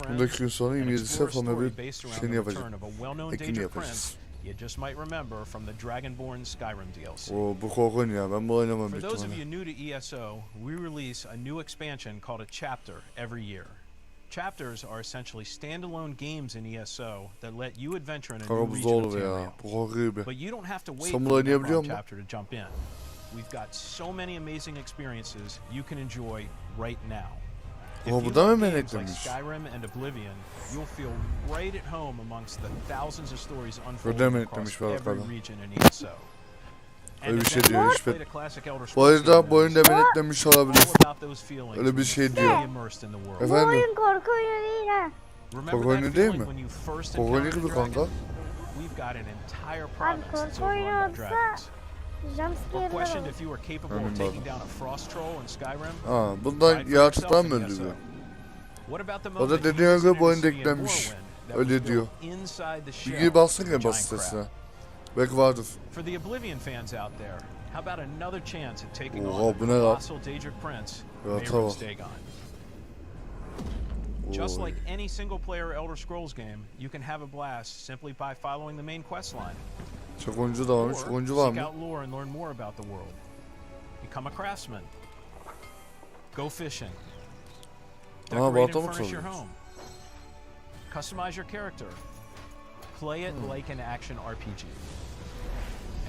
Bundaki gün sonra 27'si Formula 1 şeyini yapacağım. Etkinliği yapacağız. You just might remember from the Dragonborn Skyrim DLC. Bu korkunç ya ben bu oynamam For büyük those of ihtimalle. you new to ESO, we release a new expansion called a chapter every year. Chapters are essentially standalone games in ESO that let you adventure in a Kanka new bu region of zor ya. Tamriel. Bu korku gibi. But you don't have to wait Samur for the oynayabiliyor Necron mu? chapter to jump in. We've got so many amazing experiences you can enjoy right now. If Ama you bu da mı love hemen games like eklemiş? Skyrim and Oblivion, you'll feel right at home amongst the thousands of stories Bu da unfolding hemen across eklemiş bu every arada. region in ESO. Öyle bir şey diyor hiç Played a classic Elder Bu Scrolls arada game bu oyunda knows ben eklemiş olabilir. all about those feelings Öyle bir şey when diyor. you're immersed in the world. Bu Efendim? oyun korku oyunu değil ha. Remember Korku that oyunu değil feeling mi? when you first Korku oyunu encountered gibi the kanka. dragon? We've got an entire Abi province that's korku oyunu overrun by olsa dragons. Or jumpscare'lar questioned olur. if you were capable Emin of taking değilim. down a frost troll in Skyrim. Ha bundan Try for yaratıktan yourself mı in öldürüyor? ESO. What about the O moment da you dediğine visited göre bu a oyunda city in eklenmiş. Morrowind that Öyle was diyor. built inside the shell Bilgiyi bassın of a ya giant bas crab? sitesine. Belki vardır. For the Oblivion fans out there, how about another chance at taking Oha, on the bu ne lan? colossal Daedric Prince, Yarata Mayor bak. of Dagon? Just Oy. like any single-player Elder Scrolls game, you can have a blast simply by following the main quest line. Çok oyuncu da varmış. Or Oyuncu var seek mı? out lore and learn more about the world. Become a craftsman. Go fishing. Decorate balta and mı furnish your çalıyoruz? home. Customize your character. Play it like an action RPG.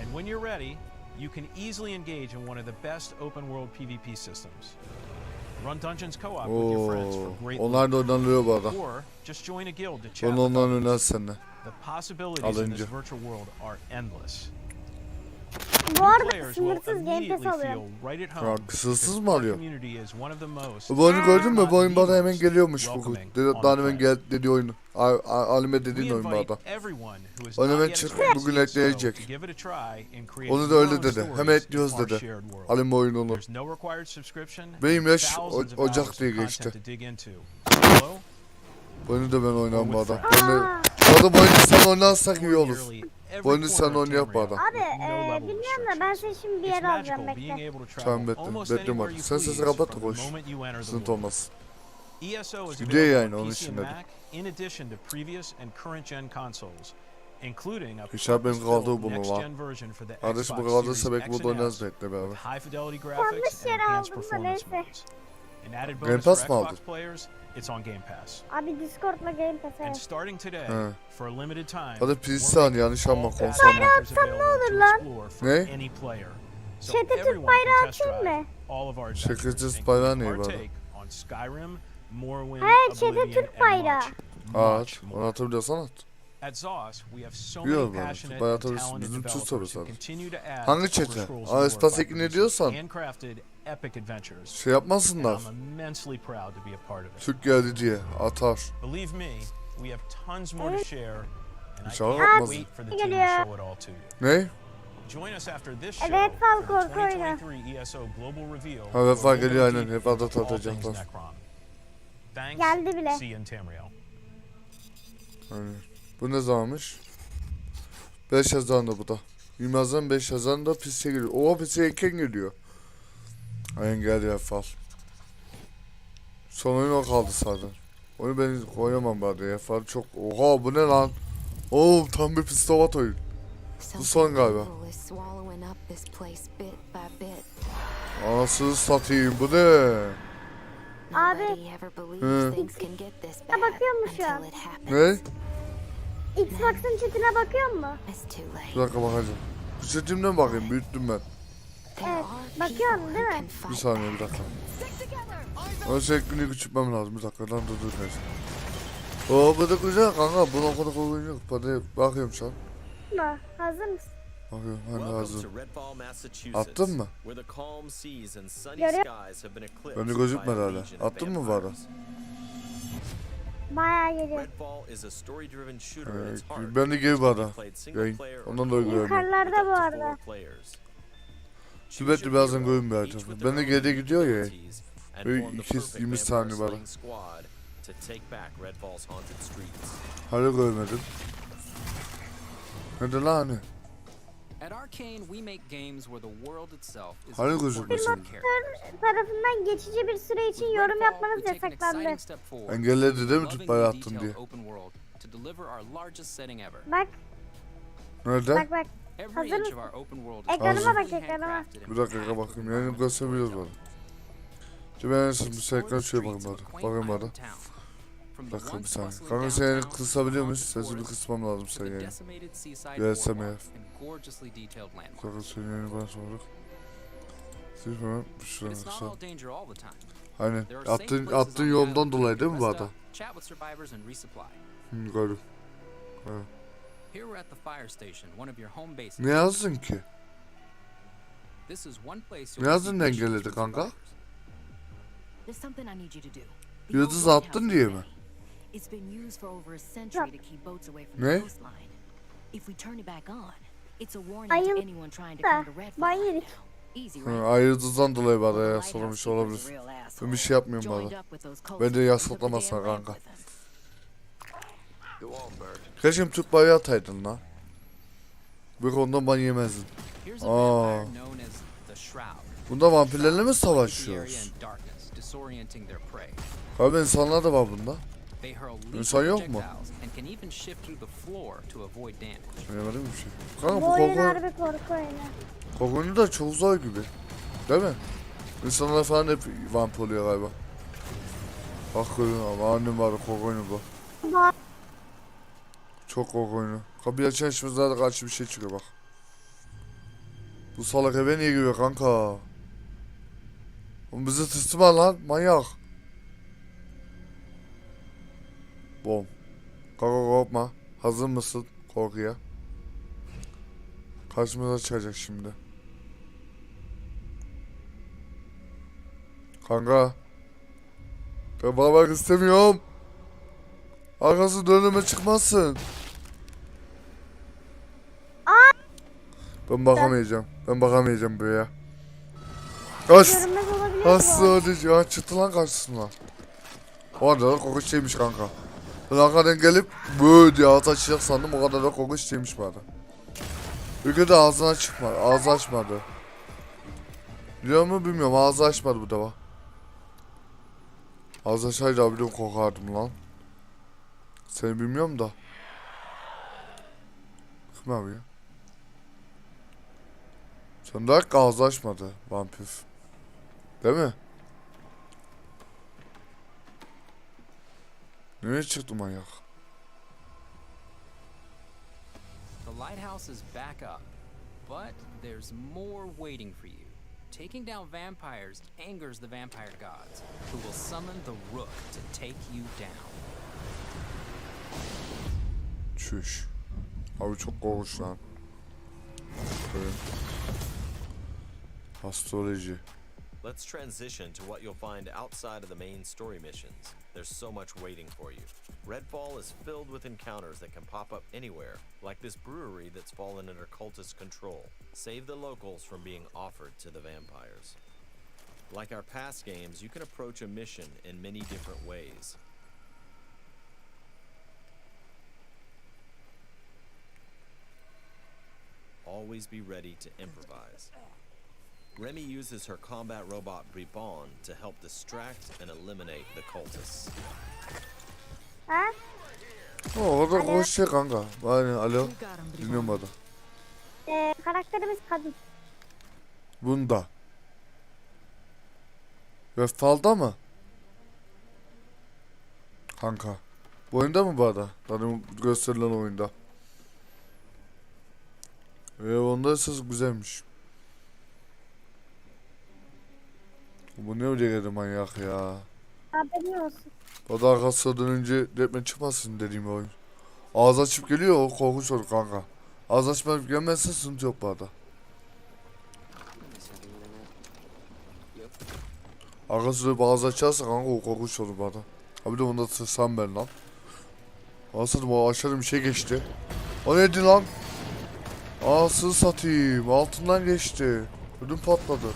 And when you're ready, you can easily engage in one of the best open-world PvP systems. Run dungeons co-op with your friends for Oo, great onlar da oynanıyor bu arada. or just join a guild to chat Ben with ondan others. oynarız seninle. The possibilities in this Alınca. virtual world are endless. Bu arada Players will sınırsız Game Pass immediately alıyorum. feel right at Ya home. kısırsız because mı our alıyor? community is one of the most Bu oyunu gördün mü? Bu oyun bana hemen most geliyormuş bu. welcoming Daha on hemen the gel dediği oyunu. Alime We dediğin oyun bu invite arada. everyone who has Oyun not hemen yet çıktı experienced bugün ESO ekleyecek. to give it a try and create Onu da your öyle own dedi. stories Hemen in ekliyoruz our dedi. shared world. Alime oyunu onu. There's no required subscription, Benim yaş thousands of Ocak hours diye of geçti. content to dig into. Hello? Bu oyunu da ben oynarım bu Or with arada. friends. Bu arada bu oyunu sen oynarsak iyi olur. Nearly every Bu oyunu sen corner of oynayıp bu Tamriel. arada. Abi No level bilmiyorum da ben seni şimdi bir It's yere alacağım magical being bekle. able to Tamam travel bekle. almost Bekliyorum anywhere hadi. you Sen sesi please kapat da from the koş. moment you enter the Sıkıntı world. olmaz. ESO is Video yayını available onun on için PC and dedim. Mac in addition to previous and current gen consoles, including a Hişam benim kaldığı purpose-built bunu next var. gen version for the Kardeş bu Xbox kaldıysa Series belki X burada and oynarız S bekle beraber. with high fidelity graphics Yanlış and yere enhanced aldım da performance neyse. modes. An added Game bonus for Pass mı aldın? Xbox players, it's on Game Pass. Abi Discord'la Game Pass And evet. starting today, He. for a limited time, Hadi PC al yanlış all alma past konsol mu? chapters atsam ne available to olur lan? explore for Ne? any player. So Chat'e Türk everyone bayrağı can test atayım drive mı? all of our Şirketsiz adventures and bayrağı ne bu arada? partake on Skyrim, Morrowind, Hayır, chat'e Oblivion, Türk and bayrağı. At. Onu atabiliyorsan at. At ZOS, we have so Biliyorum many ben. passionate Bayağı and atabilirsin. talented Bizim Türk developers tabii who sadece. continue to add Hangi Elder chat'e? Scrolls Aa, lore Espas by Etkinliği producing diyorsan handcrafted epic adventures. şey yapmasınlar. And I'm immensely proud to be a part of it. Türk geldi diye atar. Believe me, we have tons more to share, and I İnşallah can't yapmaz. wait for the team to show it all to you. Ne? Join us after this show Evet fal for the korku oyunu. 2023 ESO Global Reveal. Ha vefa where we'll geliyor go aynen. deep Vefa da into all things tartacaklar. Necron. Thanks. Geldi bile. See you in Tamriel. Aynen. Bu ne zamanmış? 5 Haziran'da bu da. 20 Haziran 5 Haziran'da piste geliyor. Oha piste erken geliyor. Aynen geldi ya fal. Son oyun o kaldı zaten. Onu ben oynamam bari ya fal çok. Oha bu ne lan? Oo tam bir pistovat oyun. Bu son galiba. Anasını satayım bu ne? Abi Hı. Xbox'a bakıyor musun şu an? Ne? Xbox'ın chatine bakıyor musun? Bir dakika bakacağım. Küçültümden bakayım, büyüttüm ben. Evet. Bakıyorsun değil mi? Bir saniye, bir dakika. O etkinliği küçültmem lazım, bir dakika. Lan dur neyse. Oo bu da güzel kanka, buna kadar oyun yok. Hadi bakıyorum şu an. Hazır mısın? Bakıyorum, hani hazır. Attın mı? Bende gözükmedi hala. Attın mı bana? Bayağı geliyor. Ben de geri bana. Yayın. Ondan da görüyorum. Yukarılarda bu arada. Sürekli birazdan görün bir harita. Ben de geride gidiyor ya. Böyle 20 saniye bana. Hala görmedim. Nerede lan hani? Hani gözükmesin? Tarafından geçici bir süre için yorum yapmanız yasaklandı. Engelledi değil mi tutmayı attın diye. Bak. Nerede? Bak bak. Hazır mısın? Ekranıma bak, ekranıma. Bir dakika bakayım, yani gösterebiliyoruz bana. Şimdi ben bir ekran şöyle bakayım bana. Bakayım bana. Bir dakika bir saniye. Kanka sen yani kısabiliyor musun? Sesini kısmam lazım sen yani. Gelsem eğer. Kanka sen yani bana sorduk. Siz hemen şuradan kısa. Aynen. Attığın yoldan dolayı değil mi bu adam? Gördüm. Evet. Ne yazdın ki? Ne yazdın da engelledi kanka? Yıldız attın diye mi? Ne? Ben yedik. Ay yıldızdan dolayı bana yaslamış olabilir. Ben bir şey yapmıyorum bana. Ben de yaslatlamazsan kanka. Keşke Türk bayrağı ataydın lan. Bir ondan ban yemezdin. Aa. Bunda vampirlerle mi savaşıyoruz? Abi insanlar da var bunda. İnsan yok mu? Anlamadım bir şey. Kanka bu oyun harbi korku oyunu. Korku da çok zor gibi. Değil mi? İnsanlar falan hep vampir oluyor galiba. Bak ama annem var korku oyunu bu. Çok korku oyunu. Kapıyı açan içimizde de karşı bir şey çıkıyor bak. Bu salak eve niye giriyor kanka? Oğlum bizi tırsma lan manyak. Bom. Kanka korkma. Hazır mısın korkuya? Karşımıza çıkacak şimdi. Kanka. Ben bakmak istemiyorum. Arkası dönüme çıkmazsın. Ben bakamayacağım. Ben bakamayacağım buraya. As. Aslı ödeci. Ya çıktı lan karşısına. O kadar da kokoşçıymış kanka. Ben arkadan gelip böyle diye ağzı açacak sandım. O kadar da kokoşçıymış bana. Ülke de ağzına çıkmadı. Ağzı açmadı. Biliyor mu bilmiyorum. Ağzı açmadı bu defa. Ağzı açaydı abi de kokardım lan. Seni bilmiyorum da. Kim abi ya? Son dakika ağzı açmadı vampir. Değil mi? Nereye çıktı manyak? The lighthouse is back up, but there's more waiting for you. Taking down vampires angers the vampire gods, who will summon the Rook to take you down. Çüş. Abi çok korkunç lan. Evet. Astroloji. Let's transition to what you'll find outside of the main story missions. There's so much waiting for you. Redfall is filled with encounters that can pop up anywhere, like this brewery that's fallen under cultist control. Save the locals from being offered to the vampires. Like our past games, you can approach a mission in many different ways. Always be ready to improvise. Remy uses her combat robot Bribon to help distract and eliminate the cultists. Ha? Orada konuşuyor kanka. Aynen alo. Dinliyorum bana. Karakterimiz kadın. Bunda. Redfall'da mı? Kanka. Bu oyunda mı bu arada? Benim gösterilen oyunda. Onda ses güzelmiş. Bu ne öyle geldi manyak ya. Haberin olsun. O da arkasına dönünce deprem çıkmasın dediğim oyun. Ağız açıp geliyor o korkunç olur kanka. Ağız açmayıp gelmezse sıkıntı yok bu arada. Arkasına bir ağız açarsa kanka o korkunç olur bu arada. Abi de onda tırsam ben lan. Aslında o aşağıda bir şey geçti. O neydi lan? Ağzını satayım. Altından geçti. Ödüm patladı.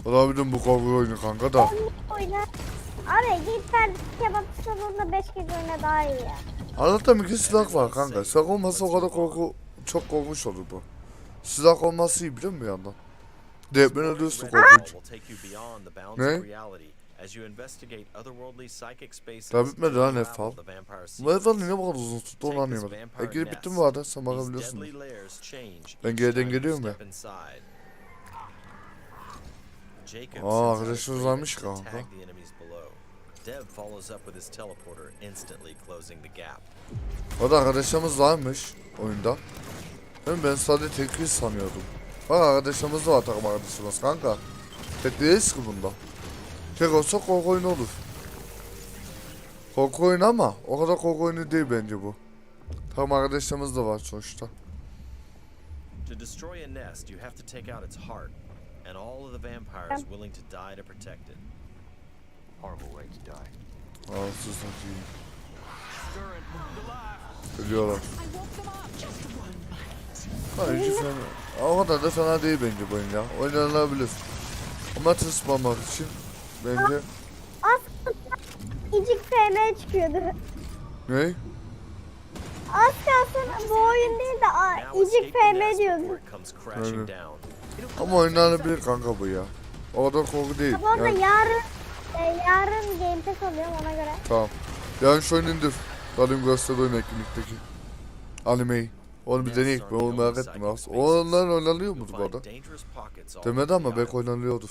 Olabilir bu korku oyunu kanka da. Oyna. Abi git Ferdi kebap salonunda 5 kez oyna daha iyi ya. Anlatta bir silah var kanka. Silah olmasa o kadar korku çok korkunç olur bu. Silah olması iyi biliyor musun bir yandan? Deprem ölüyorsun korkunç. Ne? Daha bitmedi lan Efal. Bu Efal ne kadar uzun tuttu onu anlayamadım. Girip bitti mi bu arada? Sen bakabiliyorsun. Ben geriden geliyorum ya. Aa arkadaşımız varmış kanka. O da arkadaşımız varmış oyunda. Ben sadece tekli sanıyordum. Bak arkadaşımız var takım arkadaşımız kanka. Tekliyiz ki bunda. Tek olsa korku oyunu olur. Korku oyunu ama o kadar korku oyunu değil bence bu. Takım arkadaşımız da var sonuçta. To destroy a nest, you have to take out its heart, and all of the vampires willing to die to protect it. Horrible way to die. Ağzı satayım. Ölüyorlar. Hayır fena. O kadar da fena değil bence bu oyun ya. Oynanabilir. Ama tırsmamak için bence... Aslında İcik FM çıkıyordu. Ne? Az kalsın bu oyun değil de İcik FM diyordu. Yani. Ama oynanabilir kanka bu ya. O kadar korku değil. Ama onda yarın Game Pass alıyorum ona göre. Tamam. Yarın şu oyunu indir. Dalim göster oyun etkinlikteki. Animeyi. Onu bir deneyik. Ben onu merak ettim aslında. Onlar oynanıyor mu bu arada? Demedi ama belki oynanıyordur.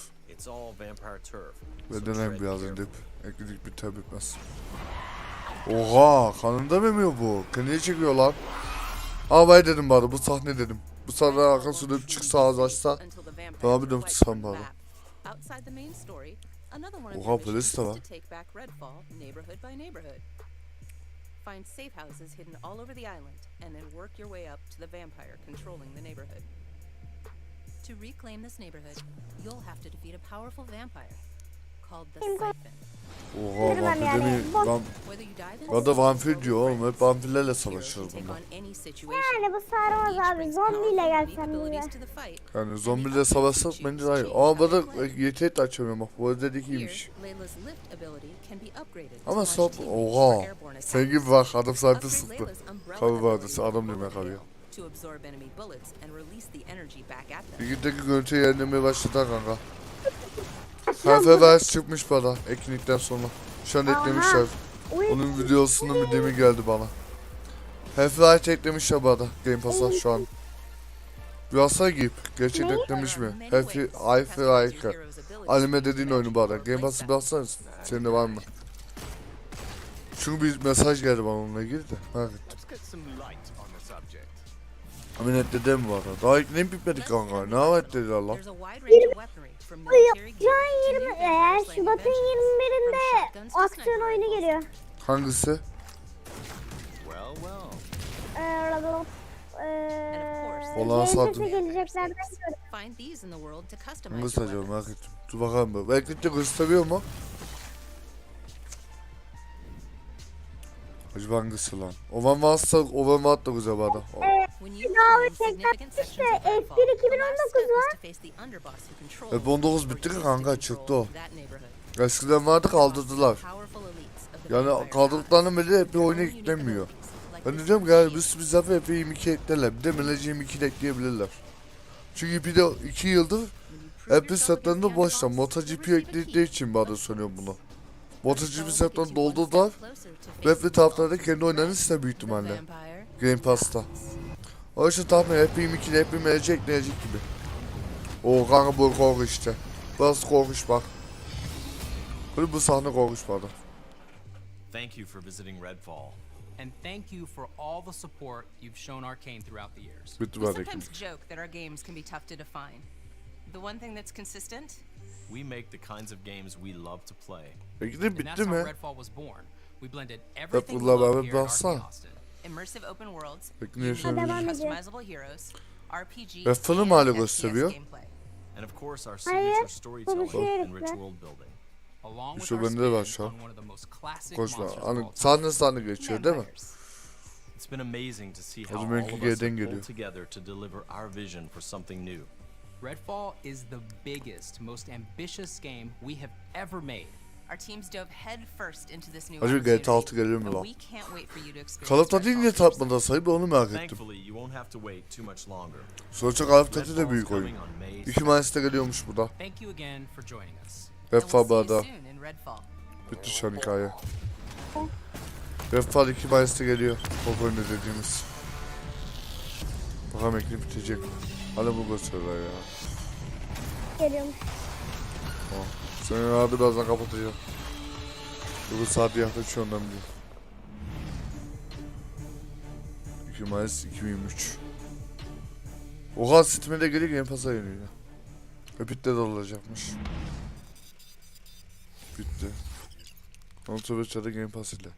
Ve deneyim biraz indirip. Eklilik biter bitmez. Oha! Kanında mı emiyor bu? Kendini çekiyor lan. Aa ben dedim bari bu sahne dedim. Bu sahne arkası dönüp çıksa ağzı açsa. Tamam bir dönüp çıksam bari. Oha polis de var. Find safe houses hidden all over the island, and then work your way up to the vampire controlling the neighborhood. To reclaim this neighborhood, you'll have to defeat a powerful vampire called the Siphon. Oha vampir demeyin. Ben de vampir diyor oğlum. Hep vampirlerle savaşıyoruz bunlar. Yani bu sarmaz abi. Zombiyle gelsem buraya. Yani zombiyle savaşsak bence hayır. Ama bana yetenek de açamıyorum bak. Bu özellik iyiymiş. Ama sop. Oha. Sen gibi bak adam sahibi sıktı. Kabı vardı. Adam demek abi ya. İlgideki görüntüyü yayınlamaya başladı kanka. Herşeyi çıkmış bana etkinlikten sonra. Şu an eklemişler. Onun videosunun bir demir geldi bana. Herşeyi eklemişler bana Game Pass'a şu an. Rüyasına giyip gerçek eklemiş mi? Herşeyi anime dediğin oyunu bana. Game Pass'a baksana senin de var mı? Çünkü bir mesaj geldi bana onunla ilgili de. Merak ettim. Aminet dedem mi var? Daha ekleyip bitmedik kanka. Ne var dediler lan? Şubat'ın 21'inde aksiyon oyunu geliyor. Hangisi? Olan sattım. Geleceklerden Hangisi acaba merak ettim. Dur bakalım be. Belki de gösteriyor mu? Acaba hangisi lan? Ovan varsa Ovan var da güzel bana. Daha tekrar işte F1 2019 var. Hep 19 bitti ki kanka çıktı o. Eskiden vardı kaldırdılar. Yani kaldırdıklarının beri hep bir oyuna eklenmiyor. Ben de diyorum ki yani bir sefer hep 22 eklerler. Bir de Melece 22 de ekleyebilirler. Çünkü bir de 2 yıldır hep bir setlerinde boşlar. MotoGP ekledikleri için bana söylüyorum bunu. MotoGP setlerini doldurdular. Ve bir taraflarda kendi oyunlarını ister büyük ihtimalle. Game Pass'ta. O yüzden tahmin hep 22'de hep bir Melece ekleyecek gibi. Oo kanka bu korku işte. Burası korkuş bak. Bu sahne korkuş bana. Thank you for visiting Redfall. And thank you for all the support you've shown Arcane throughout the years. Bitti We bari sometimes etkinlik. joke that our games can be tough to define. The one thing that's consistent? We make the kinds of games we love to play. Etkinlik And that's bitti how mi? Redfall was born. We blended everything we Redfall'la love beraber here at baksana. Arcane Austin. Immersive open worlds, Etkinlik unique, yaşanıyor. customizable heroes, RPG, Redfall'ı mı hala gösteriyor? gameplay. And of course our Hayır, signature storytelling konuşuyor and rich herifler. world building. Along with Şu our bende de var spin şu an. on one of the most classic Koşma. monsters of Hani all time. sahne geçiyor değil mi? It's been amazing to see O how zaman all iki of us geriden have geliyor. pulled together to deliver our vision for something new. Redfall is the biggest, most ambitious game we have ever made. Our teams dove head first into this new Acaba GTA 6 opportunity, geliyor mu and lan? we can't wait for you to experience Call of Duty Redfall niye for yourself. tatmadan sayı, ben onu merak ettim. Thankfully, you won't have to wait too much longer. Sonuçta Call of Duty de Redfall's büyük oyun. coming on May 2 Mayıs'ta geliyormuş bu da. Thank you again for joining us. Redfall bu arada. Soon in Redfall. Bitti şu an hikaye. Redfall 2 Mayıs'ta geliyor. O oyunu dediğimiz. Bakalım ekli bitecek. Hala bu gösteriyorlar ya. Geliyormuş. Tamam. Senin aradı birazdan kapatacağım. Bu saat yaklaşıyor ondan diyor. 2 Mayıs 2023. Oha, Steam'e de geliyor, Game Pass'a geliyor ya. Epic'te de olacakmış. Bitti. Konsol çadı Game Pass ile.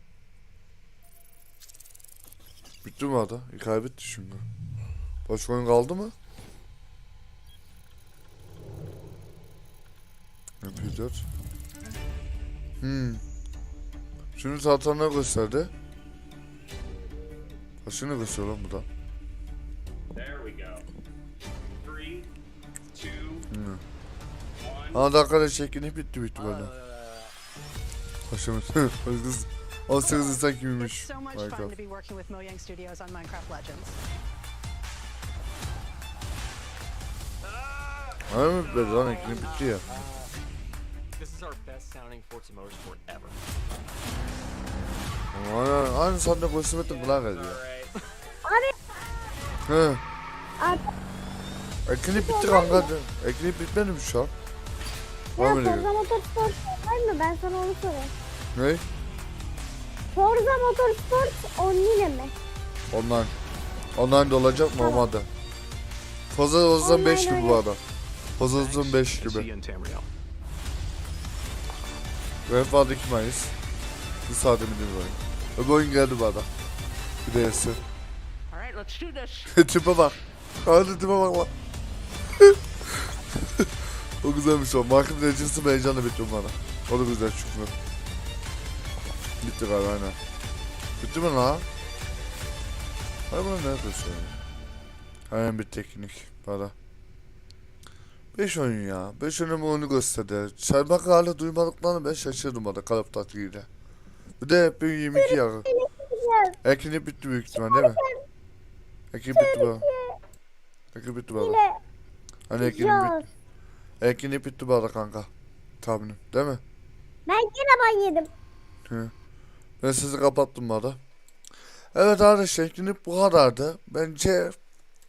Bitti mi ada? Hikaye bitti şimdi. Başka oyun kaldı mı? MP4. Şimdi zaten ne gösterdi? Başka ne gösteriyor lan bu da? There we go. 3, 2, 1. Aa, dakikada şeklini bitti böyle. Başımız. 18 insan kimmiş? It's so much fun to be working with Mojang Studios on Minecraft Legends. Aynen mi? Böyle lan ekini bitti ya. This is our best sounding Forza Motorsport ever. Aynen sen de koşumettin kulak ediyor. Abi. He. Abi. Ekini bitti kanka. Ekini bitmedi mi şu an? Ya Var mı Forza Motorsport var mı? Ben sana onu sorayım. Ne? Forza Motorsport Onla mi? Online. Online de olacak mı olmadı? Fazla 5 gibi bu arada. Fazla 5 gibi. Redfall 2 Mayıs. Bir saate mi değil böyle. Bu oyun geldi bu arada. Bir de yesi. Alright, let's do this. Tipe bak. Hadi tipe bak lan. O güzelmiş o. Market Legends'ı heyecanla bekliyorum bana. O da güzel çünkü. Bitti galiba aynen. Bitti mi lan? Hayır bana ne yapıyorsun ya? Aynen bir teknik. Bana. 5 oyun ya. 5 oyun onu gösterdi. Çarmak hala duymadıklarını ben şaşırdım bana Call of Duty'yle. Bir de hep bir 22 yarı. Ekini bitti büyük ihtimal değil mi? Ekini bitti bu. Ekini bitti bu arada. Hani ekini bitti. Ekini bitti bu arada kanka. Tahminim değil mi? Ben yine ban yedim. Hı. Ben sizi kapattım bu arada. Evet arkadaşlar, ekini bu kadardı. Bence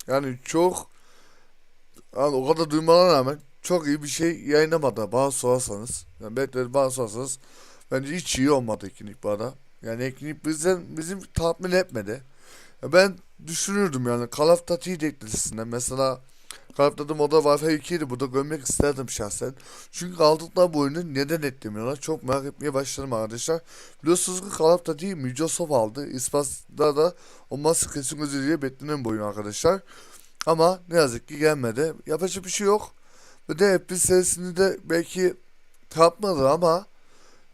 yani çok yani o kadar duymana rağmen çok iyi bir şey yayınlamadı bana sorarsanız. Yani bekleri bana sorarsanız bence hiç iyi olmadı eklinik bu arada. Yani eklinik bizim tatmin etmedi. Ya ben düşünürdüm yani Call of Duty eklisinden mesela Call of Duty Modern Warfare 2'ydi, burada görmek isterdim şahsen. Çünkü aldıkları bu oyunu neden eklemiyorlar çok merak etmeye başladım arkadaşlar. Biliyorsunuz ki Call of Duty'yi Microsoft aldı. İspat'ta da olması kesin gözüyle beklenen bu oyun arkadaşlar. Ama ne yazık ki gelmedi. Yapacak bir şey yok. Ve de Apple serisini de belki yapmadı ama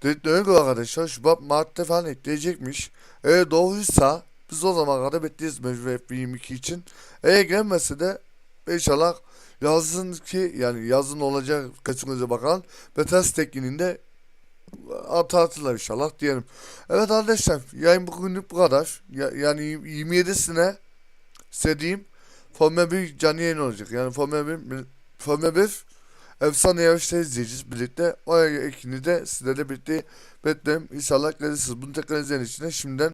dediklerine göre arkadaşlar Şubat Mart'ta falan ekleyecekmiş. Eğer doğruysa biz o zaman kadar bekleyeceğiz mecbur FB22 için. Eğer gelmese de inşallah yazın ki yani yazın olacak kaçınıza bakalım. Bethesda etkinliğinde atlatırlar inşallah diyelim. Evet arkadaşlar, yayın bugünlük bu kadar. Yani 27'sine istediğim Formula 1 canlı yayın olacak. Yani Formula 1 efsane yarışta izleyeceğiz birlikte. O ekini de sizlerle birlikte beklerim. İnşallah gelirsiniz. Bunu tekrar izleyen için de şimdiden